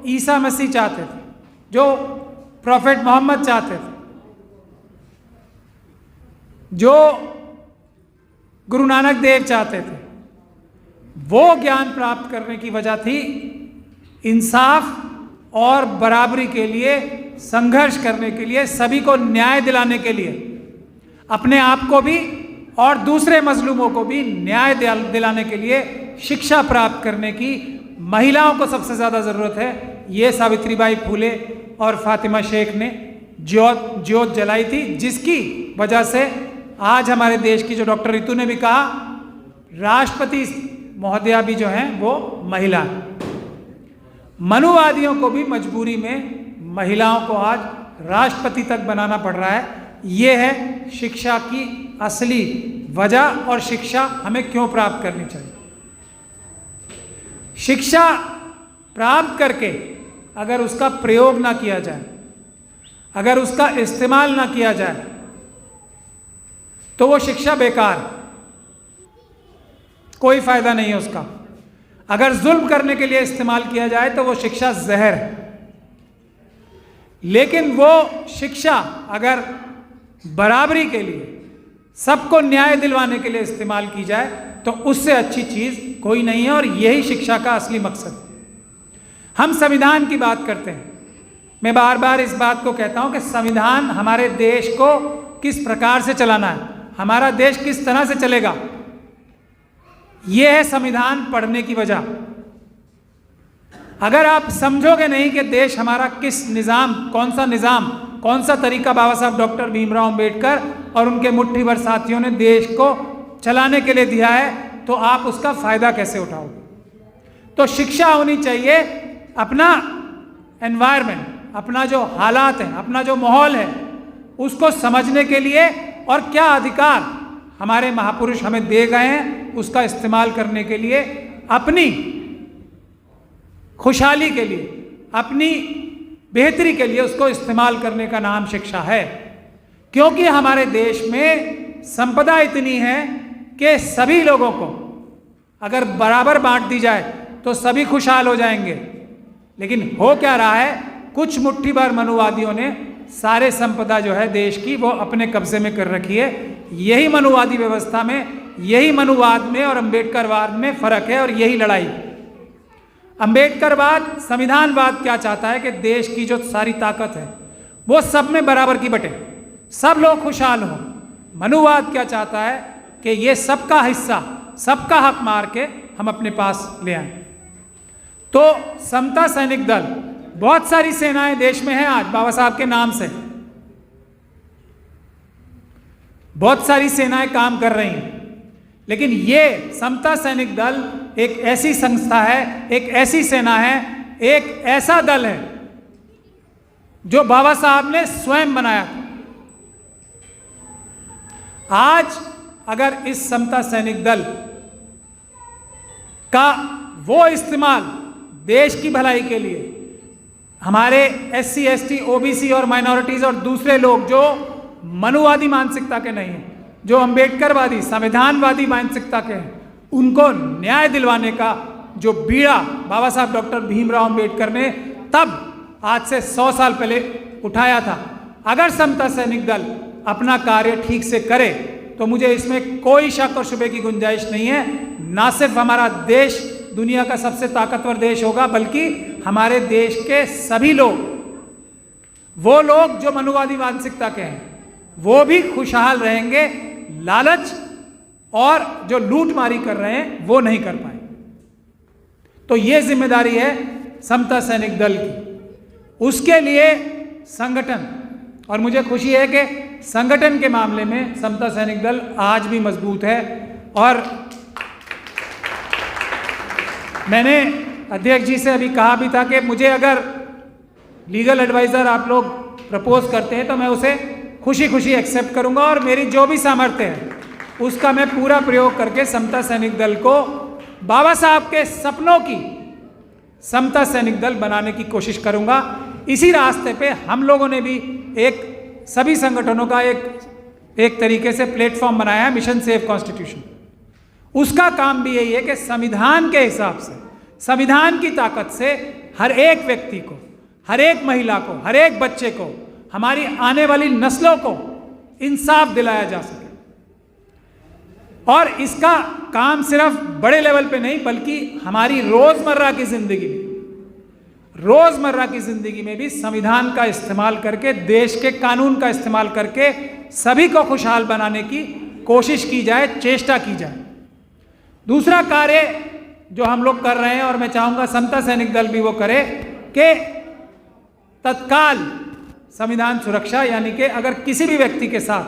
ईसा मसीह चाहते थे, जो प्रॉफेट मोहम्मद चाहते थे, जो गुरु नानक देव चाहते थे, वो ज्ञान प्राप्त करने की वजह थी इंसाफ और बराबरी के लिए संघर्ष करने के लिए, सभी को न्याय दिलाने के लिए, अपने आप को भी और दूसरे मजलूमों को भी न्याय दिलाने के लिए शिक्षा प्राप्त करने की महिलाओं को सबसे ज़्यादा ज़रूरत है। ये सावित्रीबाई फूले और फातिमा शेख ने ज्योत जलाई थी, जिसकी वजह से आज हमारे देश की, जो डॉक्टर ऋतु ने भी कहा, राष्ट्रपति महोदया भी जो हैं वो महिला है। मनुवादियों को भी मजबूरी में महिलाओं को आज राष्ट्रपति तक बनाना पड़ रहा है। ये है शिक्षा की असली वजह और शिक्षा हमें क्यों प्राप्त करनी चाहिए। शिक्षा प्राप्त करके अगर उसका प्रयोग ना किया जाए, अगर उसका इस्तेमाल ना किया जाए, तो वो शिक्षा बेकार, कोई फायदा नहीं है उसका। अगर जुल्म करने के लिए इस्तेमाल किया जाए तो वो शिक्षा जहर है। लेकिन वो शिक्षा अगर बराबरी के लिए, सबको न्याय दिलवाने के लिए इस्तेमाल की जाए तो उससे अच्छी चीज कोई नहीं है, और यही शिक्षा का असली मकसद है। हम संविधान की बात करते हैं, मैं बार बार इस बात को कहता हूं कि संविधान हमारे देश को किस प्रकार से चलाना है, हमारा देश किस तरह से चलेगा, यह है संविधान पढ़ने की वजह। अगर आप समझोगे नहीं कि देश हमारा किस निज़ाम, कौन सा तरीका बाबा साहब डॉक्टर भीमराव अंबेडकर और उनके मुट्ठी भर साथियों ने देश को चलाने के लिए दिया है, तो आप उसका फायदा कैसे उठाओगे। तो शिक्षा होनी चाहिए, अपना एनवायरनमेंट, अपना जो हालात है, अपना जो माहौल है, उसको समझने के लिए, और क्या अधिकार हमारे महापुरुष हमें दे गए हैं उसका इस्तेमाल करने के लिए, अपनी खुशहाली के लिए, अपनी बेहतरी के लिए उसको इस्तेमाल करने का नाम शिक्षा है। क्योंकि हमारे देश में संपदा इतनी है कि सभी लोगों को अगर बराबर बांट दी जाए तो सभी खुशहाल हो जाएंगे। लेकिन हो क्या रहा है, कुछ मुट्ठी भर मनुवादियों ने सारे संपदा जो है देश की वो अपने कब्जे में कर रखी है। यही मनुवादी व्यवस्था में, यही मनुवाद में और अंबेडकरवाद में फर्क है, और यही लड़ाई। अंबेडकरवाद, संविधानवाद क्या चाहता है कि देश की जो सारी ताकत है वो सब में बराबर की बटे, सब लोग खुशहाल हों। मनुवाद क्या चाहता है कि ये सबका हिस्सा, सबका हक मार के हम अपने पास ले आए। तो समता सैनिक दल, बहुत सारी सेनाएं देश में हैं आज बाबा साहब के नाम से, बहुत सारी सेनाएं काम कर रही हैं, लेकिन ये समता सैनिक दल एक ऐसी संस्था है, एक ऐसी सेना है, एक ऐसा दल है जो बाबा साहब ने स्वयं बनाया था। आज अगर इस समता सैनिक दल का वो इस्तेमाल देश की भलाई के लिए, हमारे SC, ST, OBC और माइनॉरिटीज और दूसरे लोग जो मनुवादी मानसिकता के नहीं हैं, जो अंबेडकरवादी संविधानवादी मानसिकता के हैं, उनको न्याय दिलवाने का जो बीड़ा बाबा साहब डॉक्टर भीमराव अंबेडकर ने तब आज से 100 साल पहले उठाया था, अगर समता सैनिक दल अपना कार्य ठीक से करे तो मुझे इसमें कोई शक और शुबे की गुंजाइश नहीं है। ना सिर्फ हमारा देश दुनिया का सबसे ताकतवर देश होगा, बल्कि हमारे देश के सभी लोग, वो लोग जो मनुवादी मानसिकता के हैं, वो भी खुशहाल रहेंगे। लालच और जो लूटमारी कर रहे हैं वो नहीं कर पाए। तो ये जिम्मेदारी है समता सैनिक दल की। उसके लिए संगठन, और मुझे खुशी है कि संगठन के मामले में समता सैनिक दल आज भी मजबूत है। और मैंने अध्यक्ष जी से अभी कहा भी था कि मुझे अगर लीगल एडवाइज़र आप लोग प्रपोज करते हैं तो मैं उसे खुशी खुशी एक्सेप्ट करूंगा, और मेरी जो भी सामर्थ्य है उसका मैं पूरा प्रयोग करके समता सैनिक दल को बाबा साहब के सपनों की समता सैनिक दल बनाने की कोशिश करूंगा। इसी रास्ते पे हम लोगों ने भी एक सभी संगठनों का एक तरीके से प्लेटफॉर्म बनाया है, मिशन सेव कॉन्स्टिट्यूशन। उसका काम भी यही है कि संविधान के हिसाब से, संविधान की ताकत से हर एक व्यक्ति को, हर एक महिला को, हर एक बच्चे को, हमारी आने वाली नस्लों को इंसाफ दिलाया जा सके। और इसका काम सिर्फ बड़े लेवल पे नहीं, बल्कि हमारी रोजमर्रा की जिंदगी में, रोजमर्रा की जिंदगी में भी संविधान का इस्तेमाल करके, देश के कानून का इस्तेमाल करके सभी को खुशहाल बनाने की कोशिश की जाए, चेष्टा की जाए। दूसरा कार्य जो हम लोग कर रहे हैं, और मैं चाहूंगा समता सैनिक दल भी वो करे, कि तत्काल संविधान सुरक्षा, यानी कि अगर किसी भी व्यक्ति के साथ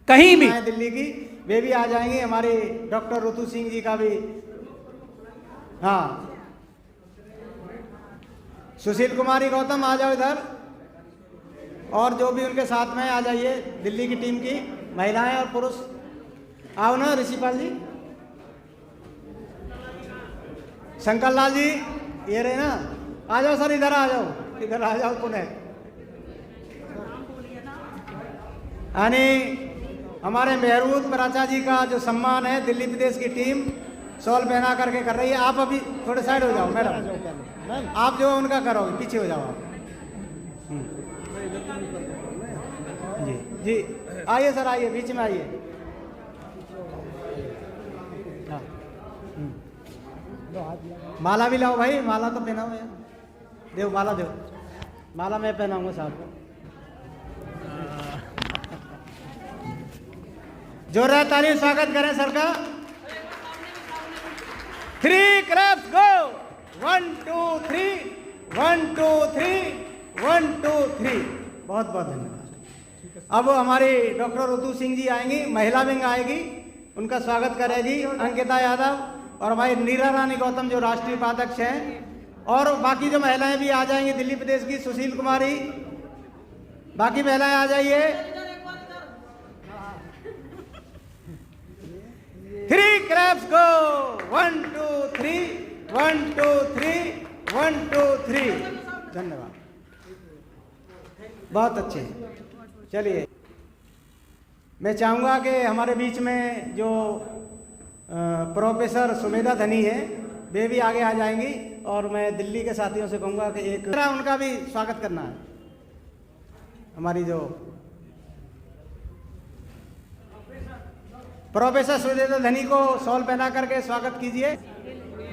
कहीं भी, दिल्ली की वे भी आ जाएंगे, हमारे डॉक्टर ऋतु सिंह जी का भी, हाँ, सुशील कुमारी गौतम आ जाओ इधर, और जो भी उनके साथ में आ जाइए दिल्ली की टीम की महिलाएं और पुरुष। आओ ना ऋषिपाल जी, शंकर लाल जी, ये रहे ना, आ जाओ सर, इधर आ जाओ, इधर आ जाओ पुनः। यानी हमारे मेहरूद पराचा जी का जो सम्मान है, दिल्ली प्रदेश की टीम शॉल पहना करके कर रही है। आप अभी थोड़े साइड हो जाओ मैडम, आप जो उनका करोगे पीछे हो जाओ आप। जी जी, आइए सर, आइए बीच में आइए। माला भी लाओ भाई, माला तो पहनाओ यार, देव माला देव, माला मैं पहनाऊंगा साहब को। जोरदार ताली स्वागत करें सर का। 3 क्लैप्स गो, 1 2 3, 1 2 3, 1 2 3। बहुत बहुत धन्यवाद। अब हमारी डॉक्टर ऋतु सिंह जी आएंगी, महिला विंग आएगी, उनका स्वागत करेगी अंकिता यादव, और हमारी नीरा रानी गौतम जो राष्ट्रीय उपाध्यक्ष हैं, और बाकी जो महिलाएं भी आ जाएंगी दिल्ली प्रदेश की, सुशील कुमारी, बाकी महिलाएं आ जाइए। 3 क्लैप्स गो, 1 2 3, 1 2 3, 1 2 3। धन्यवाद, बहुत अच्छे। चलिए, मैं चाहूँगा कि हमारे बीच में जो प्रोफेसर सुमेधा धनी है वे भी आगे आ जाएंगी, और मैं दिल्ली के साथियों से कहूँगा कि एक उनका भी स्वागत करना है। हमारी जो प्रोफेसर सुमेधा धनी को शॉल पहना करके स्वागत कीजिए।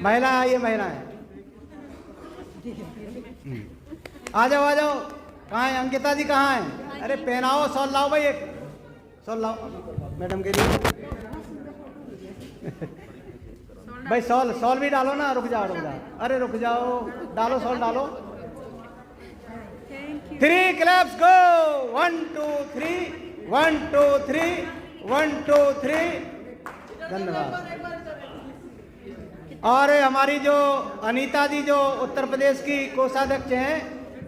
महिला आइए, महिलाएं आ जाओ, आ जाओ। कहाँ है अंकिता जी, कहाँ हैं? अरे पहनाओ शॉल, लाओ भाई, एक शॉल लाओ मैडम के लिए। भाई शॉल भी डालो ना, रुक जाओ, अरे रुक जाओ, डालो शॉल डालो। 3 क्लैप्स गो, 1 2 3, 1 2 3, 1 2 3। धन्यवाद। और हमारी जो अनीता जी जो उत्तर प्रदेश की कोषाध्यक्ष हैं,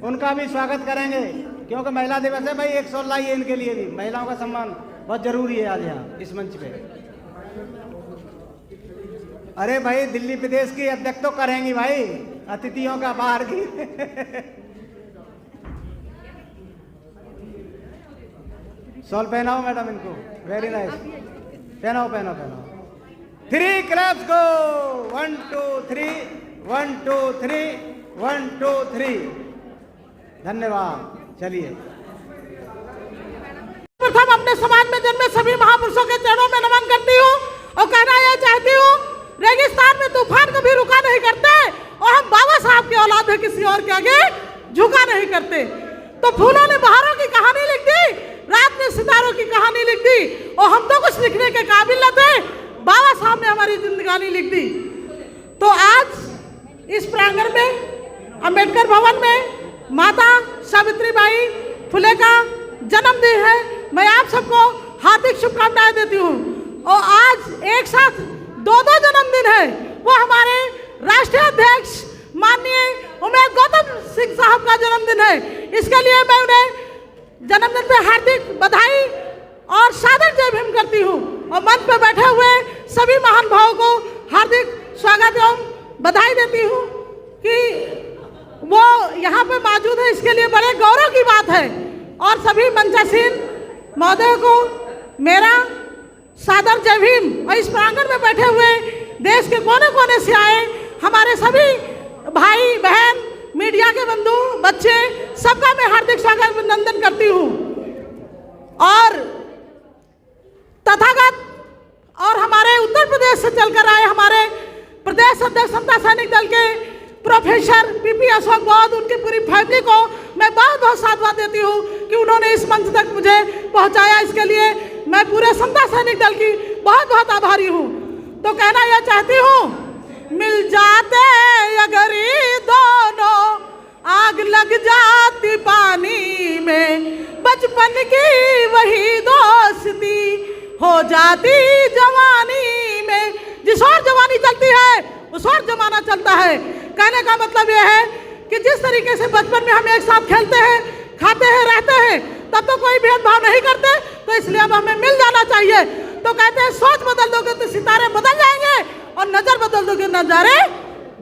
उनका भी स्वागत करेंगे, क्योंकि महिला दिवस है भाई। एक शॉल लाइए इनके लिए भी, महिलाओं का सम्मान बहुत जरूरी है आज यहाँ इस मंच पे। अरे भाई दिल्ली प्रदेश की अध्यक्ष तो करेंगी भाई, अतिथियों का बाहर की। शॉल पहनाओ मैडम इनको, वेरी नाइस, पहनाओ पहनाओ पहनाओ। 3 क्लैप्स गो, 1 2 3, 1 2 3, 1 2 3। धन्यवाद। चलिए, प्रथम अपने समाज में जन्मे सभी महापुरुषों के चरणों में नमन करती हूँ और कहना यह चाहती हूँ, रेगिस्तान में तूफान कभी रुका नहीं करते, और हम बाबा साहब की औलाद है, किसी और के आगे झुका नहीं करते। तो फूलों ने बहारों की कहानी लिख दी, रात में सितारों की कहानी लिख दी, और हम तो कुछ लिखने के काबिल न थे, बाबा साहब ने हमारी जिंदगानी लिख दी। तो आज इस प्रांगण में अंबेडकर भवन में माता सावित्रीबाई फुले का जन्मदिन है। मैं आप सबको हार्दिक शुभकामनाएं देती हूँ। और आज एक साथ 2 जन्मदिन है, वो हमारे राष्ट्रीय अध्यक्ष माननीय उमेश गौतम सिंह साहब का जन्मदिन है। इसके लिए मैं उन्हें जन्मदिन पे हार्दिक बधाई और सादर जय भीम करती हूँ, और मंच पे बैठे हुए सभी महान भावों को हार्दिक स्वागत एवं बधाई देती हूँ कि वो यहाँ पे मौजूद है, इसके लिए बड़े गौरव की बात है। और सभी मंचासीन महोदय को मेरा सादर जय भीम। और इस प्रांगण में बैठे हुए देश के कोने कोने से आए हमारे सभी भाई बहन, मीडिया के बंधु, बच्चे, सबका मैं हार्दिक स्वागत अभिनंदन करती हूँ। और तथागत और हमारे उत्तर प्रदेश से चलकर आए हमारे प्रदेश अध्यक्ष समता सैनिक दल के प्रोफेसर पीपी अशोक बौद्ध, उनकी पूरी फैमिली को मैं बहुत बहुत साधुवाद देती हूँ कि उन्होंने इस मंच तक मुझे पहुँचाया। इसके लिए मैं पूरे समता सैनिक दल की बहुत बहुत आभारी हूँ। तो कहना यह चाहती हूँ, मिल जाते अगर ये दोनों, आग लग जाती पानी में, बचपन की वही दोस्ती हो जाती जवानी में। जिस और जवानी चलती है उस और जमाना चलता है। कहने का मतलब यह है कि जिस तरीके से बचपन में हम एक साथ खेलते हैं, खाते हैं, रहते हैं, तब तो कोई भेदभाव नहीं करते, तो इसलिए अब हमें मिल जाना चाहिए। तो कहते हैं सोच बदल दोगे तो सितारे बदल जाएंगे, और नजर बदल दोगे नजारे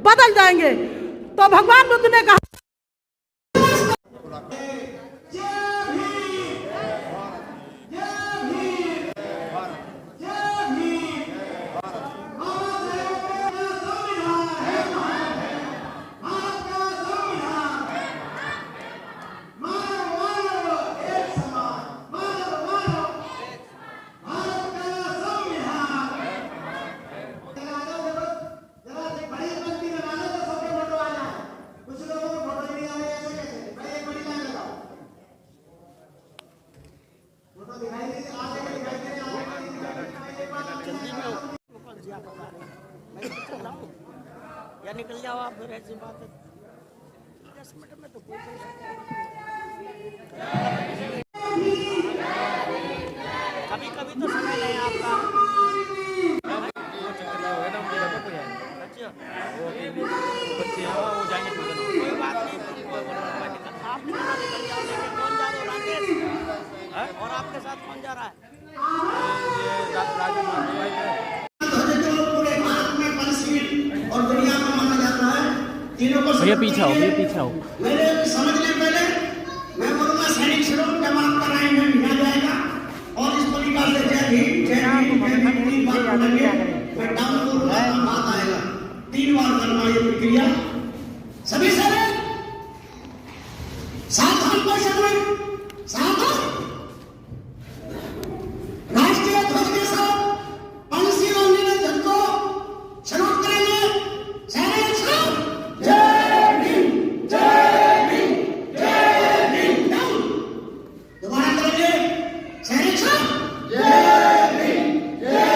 बदल जाएंगे। तो भगवान बुद्ध ने कहा, बड़ी या निकल जाओ आप, फिर ऐसी बात है 10 मिनट में तो कोई कभी कभी तो समय नहीं आपका। कोई बात नहीं, आप निकल जाओ, लेकिन कौन जा रहे हो राकेश? और आपके साथ कौन जा रहा है? पूरे भारत में पंचशील और दुनिया में माना जाता है। तीनों को पीछे आओ। मेरे समझने पहले मैं बोलूँगा सैनिक स्वरूप जब आप कराएंगे लिखा जाएगा और इस तरीका से जय भीम जय भीम जय भीम 3 बार बोलेंगे, मैं डाउन करूँगा, बात आएगा 3 बार करना ये प्रक्रिया। सभी सारे सावधान पोषण में सावधान। राष्ट्रीय ध्वज के साथ पंचशील और निबंधन को शुरू करेंगे। सैनिक स्वरूप जय भीम जय भीम जय भीम। डाउन दोबारा करेंगे। सैनिक स्वरूप जय भीम जय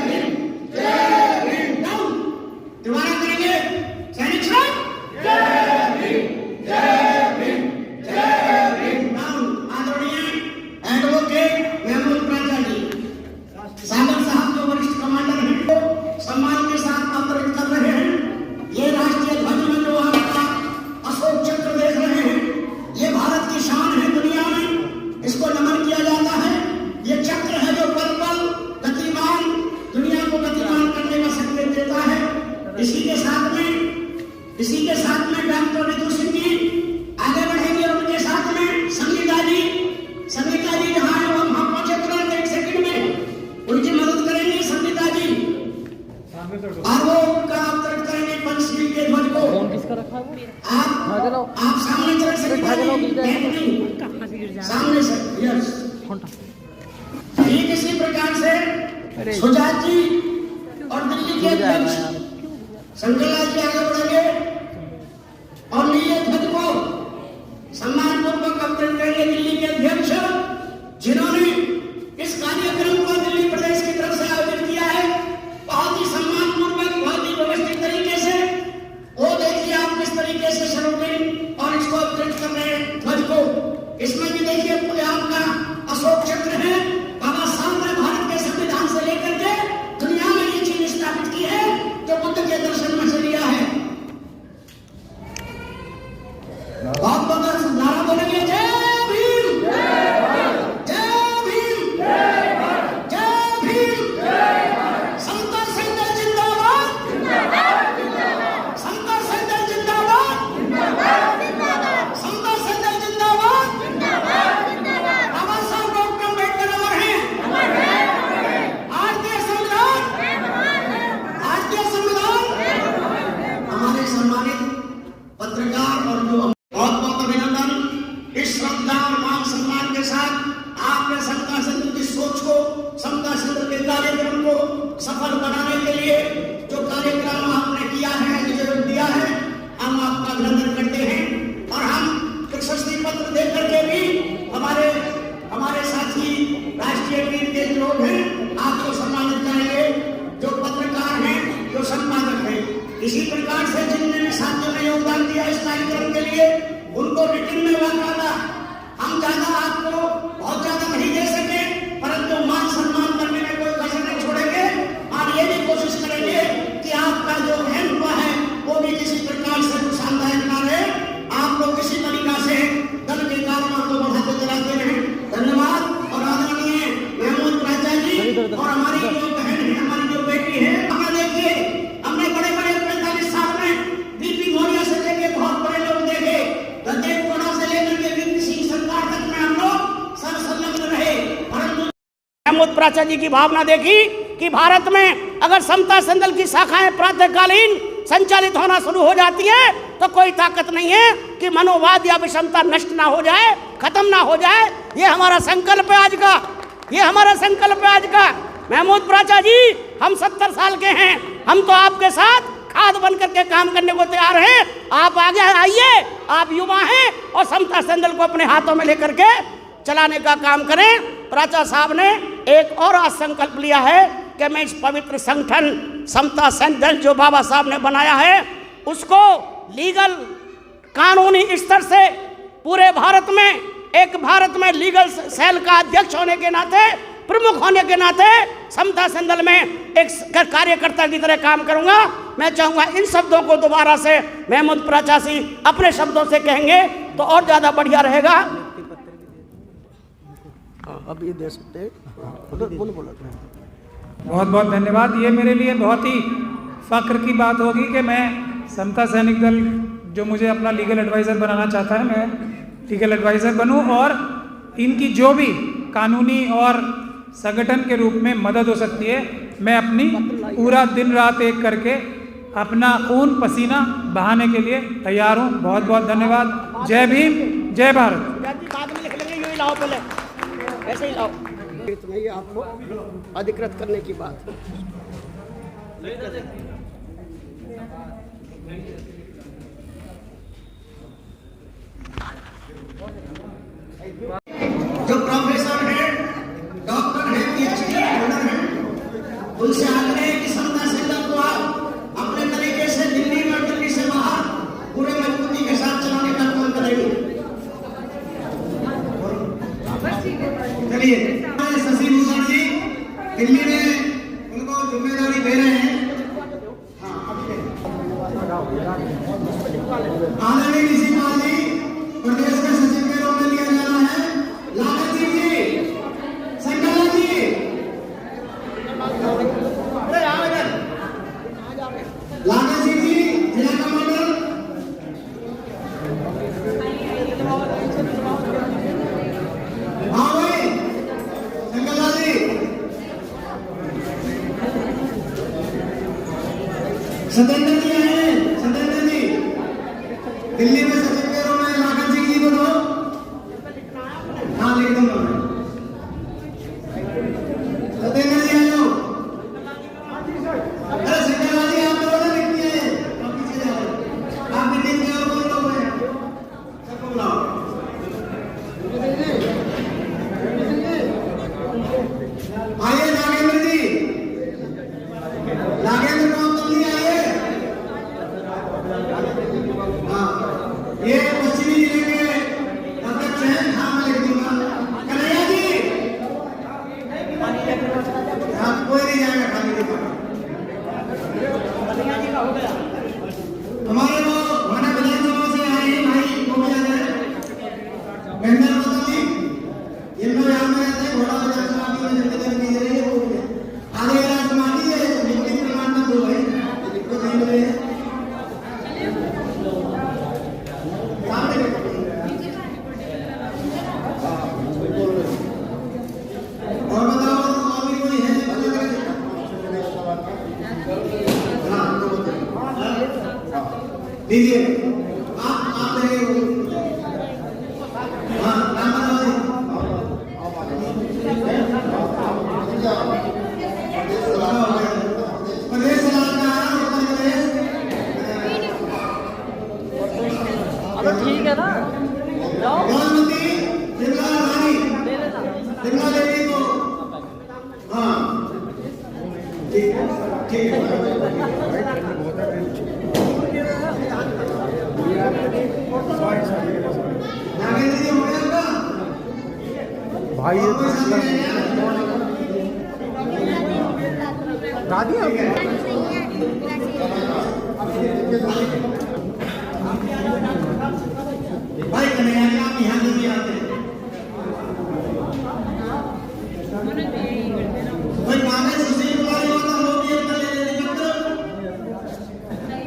भीम जय भीम। डाउन दोबारा करेंगे। सैनिक स्वरूप जय भीम जय भीम जय भीम। डाउन आदरणीय एडवोकेट महमूद प्राचा जी सागर साहब जो वरिष्ठ कमांडर हैं को सम्मान के साथ अवतरित कर रहे हैं। ये राष्ट्रीय ध्वज में जो आपका अशोक चक्र देख रहे हैं, ये भारत की शान है दुनिया में, इसको नमन किया जाता है। ये चक्र है जो पल पल गतिमान दुनिया को गतिमान करने का संकेत देता है। इसी के साथ में डॉक्टर रितु सिंह जी आगे बढ़ेंगे। उनके साथ में संगीता जी जहाँ है वो वहाँ पहुंचे तुरंत 1 सेकंड में उनकी मदद करेंगे संगीता जी, और वो उनका अवतरण करेंगे पंचशील के ध्वज को। आप सामने चल सकते सामने से। यस, ठीक इसी प्रकार से सुजात जी और दिल्ली के अध्यक्ष शंकरलाल जी आगे बढ़ेंगे और नीले ध्वज को सम्मानपूर्वक अवतरण करेंगे दिल्ली के अध्यक्ष, जिन्होंने इस कार्यक्रम को दिल्ली प्रदेश की तरफ से आयोजित किया है बहुत ही सम्मानपूर्वक, बहुत ही व्यवस्थित तरीके से। वो देखिए आप किस तरीके से सरोगें और इसको अवतरित कर रहे हैं ध्वज को। इसमें भी देखिए पूरे आपका अशोक चक्र है। बाबा साहब ने भारत के संविधान से लेकर के दुनिया में ये चीज स्थापित की है जो बुद्ध के दर्शन में से लिया है। बहुत बहुत नारा बोलेंगे जय भीम जय भीम जय भीम। संत सेंटर जिंदाबाद, संत सेंटर जिंदाबाद, संत सेंटर जिंदाबाद। बाबा साहब डॉक्टर अम्बेडकर अमर हैं। भारतीय संविधान, भारतीय संविधान। हमारे सम्मानित पत्रकार और जो बहुत बहुत अभिनंदन। इस श्रद्धा और मान सम्मान के साथ आपने समता सेंटर की सोच को, समता सेंटर के कार्यक्रम को सफल बनाने के लिए जो कार्यक्रम आपने किया है, नियोजन दिया है, हम आपका अभिनंदन करते हैं। और हम प्रशस्ति पत्र दे करके भी हमारे साथी राष्ट्रीय टीम के लोग हैं आपको सम्मानित करेंगे, जो पत्रकार हैं, जो संपादक हैं। इसी प्रकार से जिनने भी साथियों ने योगदान दिया इस कार्यक्रम के लिए उनको रिटर्न में वादा हम ज्यादा आपको बहुत ज्यादा नहीं दे सके, परंतु मान सम्मान करने में कोई कसर नहीं छोड़ेंगे और ये भी कोशिश करेंगे कि आपका जो अहम हुआ है वो भी किसी प्रकार से नुकसानदायक ना रहे। आप लोग किसी तरीका से दल के कामों को बढ़ाते चलाते रहे। धन्यवाद। और आदरणीय महमूद प्राचा जी और हमारी जो बहन है, हमारी जो बेटी है, हमें देखिए हमने बड़े बड़े 45 साल में बीपी मौर्य से लेके बहुत बड़े लोग देखे, देवगौड़ा से लेकर के वीपी सिंह सरकार तक में हम लोग सब संलग्न रहे, परंतु महमूद प्राचा जी की भावना देखी कि भारत में अगर समता सेंटर की शाखाएं प्रातःकालीन संचालित होना शुरू हो जाती है तो कोई ताकत नहीं है कि मनोवाद या विषमता नष्ट ना हो जाए, खत्म ना हो जाए। ये हमारा संकल्प है आज का, ये हमारा संकल्प है आज का। महमूद प्राचा जी, हम 70 साल के हैं, हम तो आपके साथ खाद बन करके काम करने को तैयार हैं। आप आगे आइए, आप युवा हैं और समता सेंटर को अपने हाथों में लेकर के चलाने का काम करें। प्राचा साहब ने एक और आज संकल्प लिया है कि मैं इस पवित्र संगठन समता सेंटर जो बाबा साहब ने बनाया है उसको लीगल कानूनी स्तर से पूरे भारत में, एक भारत में लीगल सेल का अध्यक्ष होने के नाते, प्रमुख होने के नाते समता सेनदल में एक कार्यकर्ता की तरह काम करूंगा। मैं चाहूंगा इन शब्दों को दोबारा से महमूद प्राचासी अपने शब्दों से कहेंगे तो और ज्यादा बढ़िया रहेगा। अब ये दे सकते हैं। बहुत बहुत धन्यवाद। ये मेरे लिए बहुत ही फख्र की बात होगी कि मैं समता सैनिक दल जो मुझे अपना लीगल एडवाइज़र बनाना चाहता है, मैं लीगल एडवाइज़र बनूं और इनकी जो भी कानूनी और संगठन के रूप में मदद हो सकती है, मैं अपनी पूरा दिन रात एक करके अपना खून पसीना बहाने के लिए तैयार हूँ। बहुत बहुत धन्यवाद। जय भीम, जय भारत। बाद में लिख लेंगे, यूँ ही लाओ, पहले ऐसे ही लाओ। इतना ही आपको अधिकृत करने की बात। जो प्रोफेसर है, डॉक्टर है, पीएचडी होल्डर है, उनसे आग्रह है कि समता सेनदल को आप अपने तरीके से दिल्ली में और दिल्ली से बाहर पूरे मजबूती के साथ चलाने का काम करेंगे। चलिए, शशि भूषण जी दिल्ली में उनको जिम्मेदारी दे रहे हैं। आदरणीय ऋषि पाल जी प्रदेश के सचिव के रूप में लिया जा रहा है। लाखन सिंह जी, संगला जी, लाखन सिंह जी जिला कमांडर, हाँ भाई संगला जी, सतेंद्र जी आए, सतेंद्र जी दिल्ली में सचिव के रूप में लाखन सिंह जी को दो। हाँ लिख दूंगा मैं। सतेंद्र जी आ जाओ। अरे संगला जी आप लोगों ने लिख दिया है, आप पीछे जाओ। आप मीटिंग में और कौन लोग हैं? सबको बुलाओ। आइए नागेंद्र जी, नागेंद्र को आप जल्दी आइए। हाँ, ये पश्चिमी जिले के अध्यक्ष हैं। हाँ मैं लिख दूंगा। कन्हैया जी, हाँ कोई नहीं जाएगा खाली दिखा। हमारे वो माना विधानसभा से आए हैं भाई, वो भी आ जाए। महेंद्र माता जी, इनको यहाँ में रहते हैं, घोड़ा बाजार समाधि में जल्दी जल्दी दे रही है, वो भी आधे ग्राम समाधि है, नियुक्ति प्रमाण पत्र दो भाई, इनको नहीं मिले हैं। और बताओ और भी कोई है? दीजिए आप देंगे। हाँ नाम बताओ। प्रदेश अब ठीक है ना। प्रधानमंत्री शिमला देवी को, हाँ ठीक है, ठीक है। नागेंद्र जी हो गया भाई, दादी भाई कन्हैया जी आप यहाँ नहीं आते। भाई कांग्रेस सुशील कुमार होता वो भी अपना ले लेने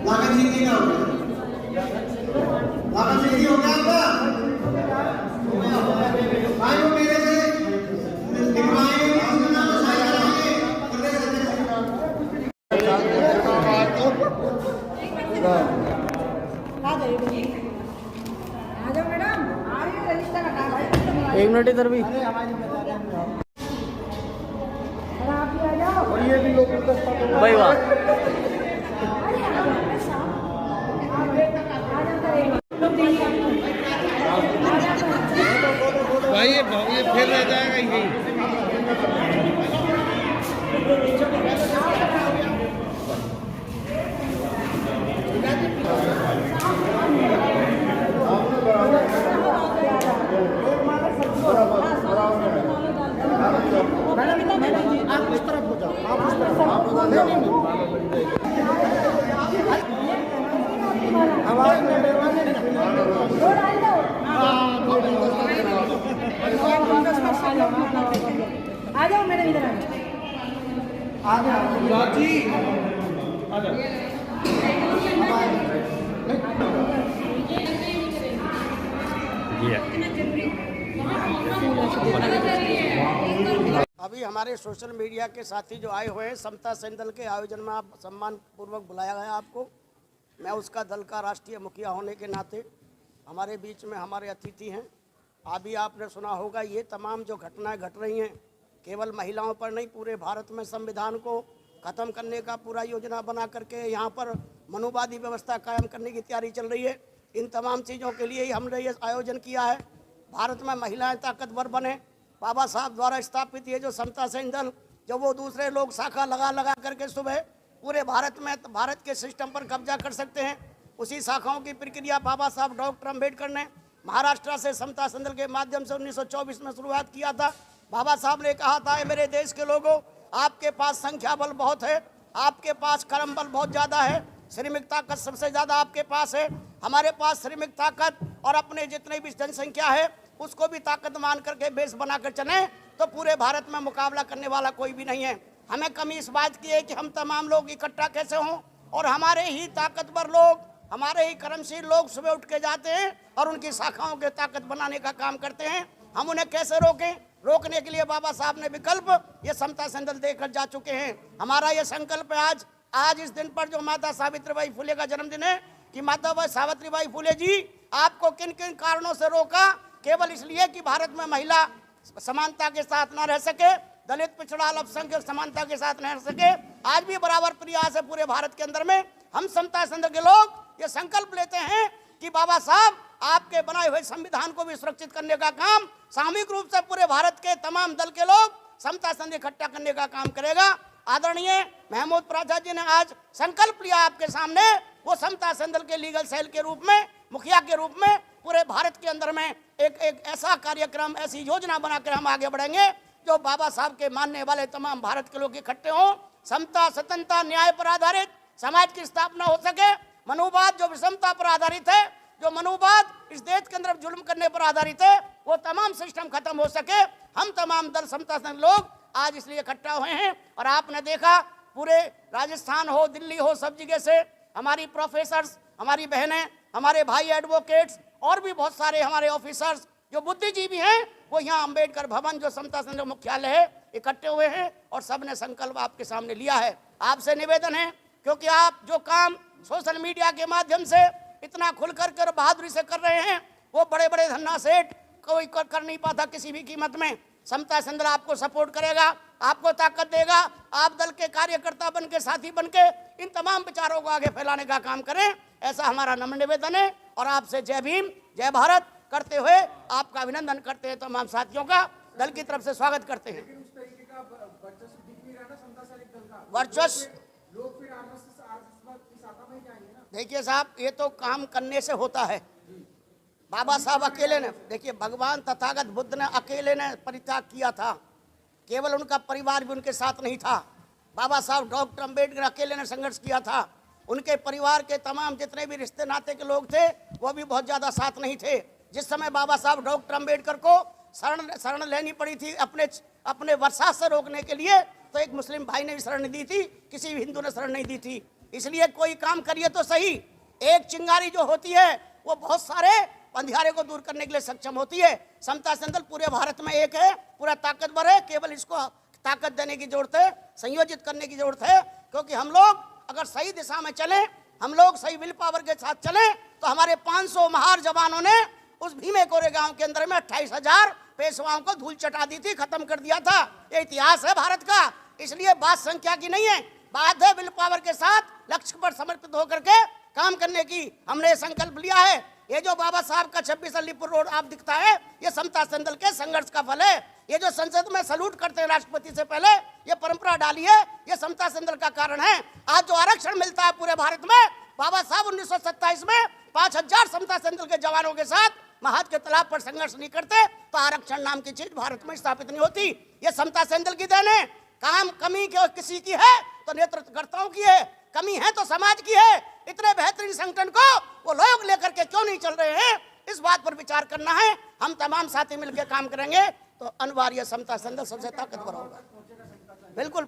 लाखन सिंह जी का हो गया। लाखन सिंह जी हो गया आपका भाई, वो मेरे से लिखवाएंगे, उसका नाम साझा रहेंगे प्रदेश अध्यक्ष। एक मिनट इधर भी भाई, वाह भाई, ये फिर रह जाएगा यही। अभी हमारे सोशल मीडिया के साथी जो आए हुए हैं, समता सेन दल के आयोजन में आप सम्मान पूर्वक बुलाया गया आपको। मैं उसका दल का राष्ट्रीय मुखिया होने के नाते हमारे बीच में हमारे अतिथि हैं। अभी आपने सुना होगा, ये तमाम जो घटनाएं घट रही हैं केवल महिलाओं पर नहीं, पूरे भारत में संविधान को ख़त्म करने का पूरा योजना बना करके यहाँ पर मनुवादी व्यवस्था कायम करने की तैयारी चल रही है। इन तमाम चीज़ों के लिए ही हमने ये आयोजन किया है। भारत में महिलाएं ताकतवर बने, बाबा साहब द्वारा स्थापित ये जो समता सेन दल, जब वो दूसरे लोग शाखा लगा करके सुबह पूरे भारत में भारत के सिस्टम पर कब्जा कर सकते हैं, उसी शाखाओं की प्रक्रिया बाबा साहब डॉक्टर अम्बेडकर ने महाराष्ट्र से समता सेन दल के माध्यम से 1924 में शुरुआत किया था। बाबा साहब ने कहा था, मेरे देश के लोगों, आपके पास संख्या बल बहुत है, आपके पास कर्म बल बहुत ज़्यादा है, श्रमिक ताकत सबसे ज़्यादा आपके पास है। हमारे पास श्रमिक ताकत और अपने जितने भी जनसंख्या है उसको भी ताकत मान करके बेस बनाकर चलें तो पूरे भारत में मुकाबला करने वाला कोई भी नहीं है। हमें कमी इस बात की है कि हम तमाम लोग इकट्ठा कैसे हों और हमारे ही ताकतवर लोग, हमारे ही कर्मशील लोग सुबह उठ के जाते हैं और उनकी शाखाओं के ताकत बनाने का काम करते हैं। हम उन्हें कैसे रोकें? रोकने के लिए बाबा साहब ने विकल्प ये समता सेन दल देकर जा चुके हैं। हमारा ये संकल्प है आज इस दिन पर जो माता सावित्रीबाई फुले का जन्मदिन है कि माता सावित्रीबाई फुले जी आपको किन किन कारणों से रोका? केवल इसलिए कि भारत में महिला समानता के साथ न रह सके, दलित पिछड़ा अल्पसंख्यक समानता के साथ न रह सके। आज भी बराबर प्रयास है पूरे भारत के अंदर में। हम समता सेन दल के लोग ये संकल्प लेते हैं कि बाबा साहब आपके बनाए हुए संविधान को भी सुरक्षित करने का काम सामूहिक रूप से पूरे भारत के तमाम दल के लोग समता सेन इकट्ठा करने का काम करेगा। आदरणीय महमूद प्राचा जी ने आज संकल्प लिया आपके सामने, वो समता सेन दल के लीगल सेल के रूप में, मुखिया के रूप में पूरे भारत के अंदर में एक ऐसा कार्यक्रम, ऐसी योजना बनाकर हम आगे बढ़ेंगे जो बाबा साहब के मानने वाले तमाम भारत के लोग इकट्ठे हों। समता, स्वतंत्रता, न्याय पर आधारित समाज की स्थापना हो सके। मनुवाद जो विषमता पर आधारित है, जो मनुवाद इस देश के अंदर जुल्म करने पर आधारित है, वो तमाम सिस्टम खत्म हो सके। हम तमाम दल समता सेन लोग आज इसलिए इकट्ठा हुए हैं। और आपने देखा पूरे राजस्थान हो, दिल्ली हो, सब जगह से हमारी प्रोफेसर्स, हमारी बहनें, हमारे भाई एडवोकेट्स और भी बहुत सारे हमारे ऑफिसर्स जो बुद्धिजीवी हैं वो यहाँ अंबेडकर भवन जो समता सेन दल मुख्यालय है इकट्ठे हुए हैं और सब ने संकल्प आपके सामने लिया है। आपसे निवेदन है, क्योंकि आप जो काम सोशल मीडिया के माध्यम से इतना खुल कर बहादुरी से कर रहे हैं, वो बड़े बड़े धन्ना सेठ कोई कर नहीं पाता किसी भी कीमत में। समता सेन दल आपको सपोर्ट करेगा, आपको ताकत देगा। आप दल के कार्यकर्ता बन के, साथी बन के इन तमाम विचारों को आगे फैलाने का काम करें, ऐसा हमारा नम्र निवेदन है। और आपसे जय भीम, जय भारत करते हुए आपका अभिनंदन करते हैं, तमाम साथियों का दल की तरफ से स्वागत करते हैं। वर्चस्व देखिए साहब, ये तो काम करने से होता है। बाबा साहब अकेले ने, देखिए भगवान तथागत बुद्ध ने अकेले ने परित्याग किया था, केवल उनका परिवार भी उनके साथ नहीं था। बाबा साहब डॉक्टर अम्बेडकर अकेले ने संघर्ष किया था, उनके परिवार के तमाम जितने भी रिश्ते नाते के लोग थे वो भी बहुत ज़्यादा साथ नहीं थे। जिस समय बाबा साहब डॉक्टर अम्बेडकर को शरण लेनी पड़ी थी अपने वर्षात से रोकने के लिए, तो एक मुस्लिम भाई ने भी शरण दी थी, किसी भी हिंदू ने शरण नहीं दी थी। इसलिए कोई काम करिए तो सही, एक चिंगारी जो होती है वो बहुत सारे अंधियारे को दूर करने के लिए सक्षम होती है। समता सेन दल पूरे भारत में एक है, पूरा ताकतवर है, केवल इसको ताकत देने की जरूरत है, संयोजित करने की जरूरत है। क्योंकि हम लोग अगर सही दिशा में चलें, हम लोग सही विल पावर के साथ चलें, तो हमारे 500 महार जवानों ने उस भीमे कोरे गांव के अंदर में 28,000 पेशवाओं को धूल चटा दी थी, खत्म कर दिया था। ये इतिहास है भारत का। इसलिए बात संख्या की नहीं है, बात है विल पावर के साथ लक्ष्य पर समर्पित होकर के काम करने की। हमने ये संकल्प लिया है। ये जो बाबा साहब का 26 अलीपुर रोड आप दिखता है, ये समता सेन दल के संघर्ष का फल है। ये जो संसद में सलूट करते हैं राष्ट्रपति से पहले, ये परंपरा डाली है, ये समता सेन दल का कारण है। आज जो आरक्षण मिलता है पूरे भारत में, बाबा साहब 1927 में 5000 समता सेन दल के जवानों के साथ महाद के तालाब पर संघर्ष नहीं करते तो आरक्षण नाम की चीज भारत में स्थापित नहीं होती। ये समता सेन दल की देन है। काम कमी किसी की है तो नेतृत्वकर्ताओं की है, कमी है तो समाज की है। इतने बेहतरीन संगठन को वो लोग लेकर के क्यों नहीं चल रहे हैं, इस बात पर विचार करना है। हम तमाम साथी मिलकर काम करेंगे तो अनिवार्य समता सेन दल सबसे ताकतवर होगा। बिल्कुल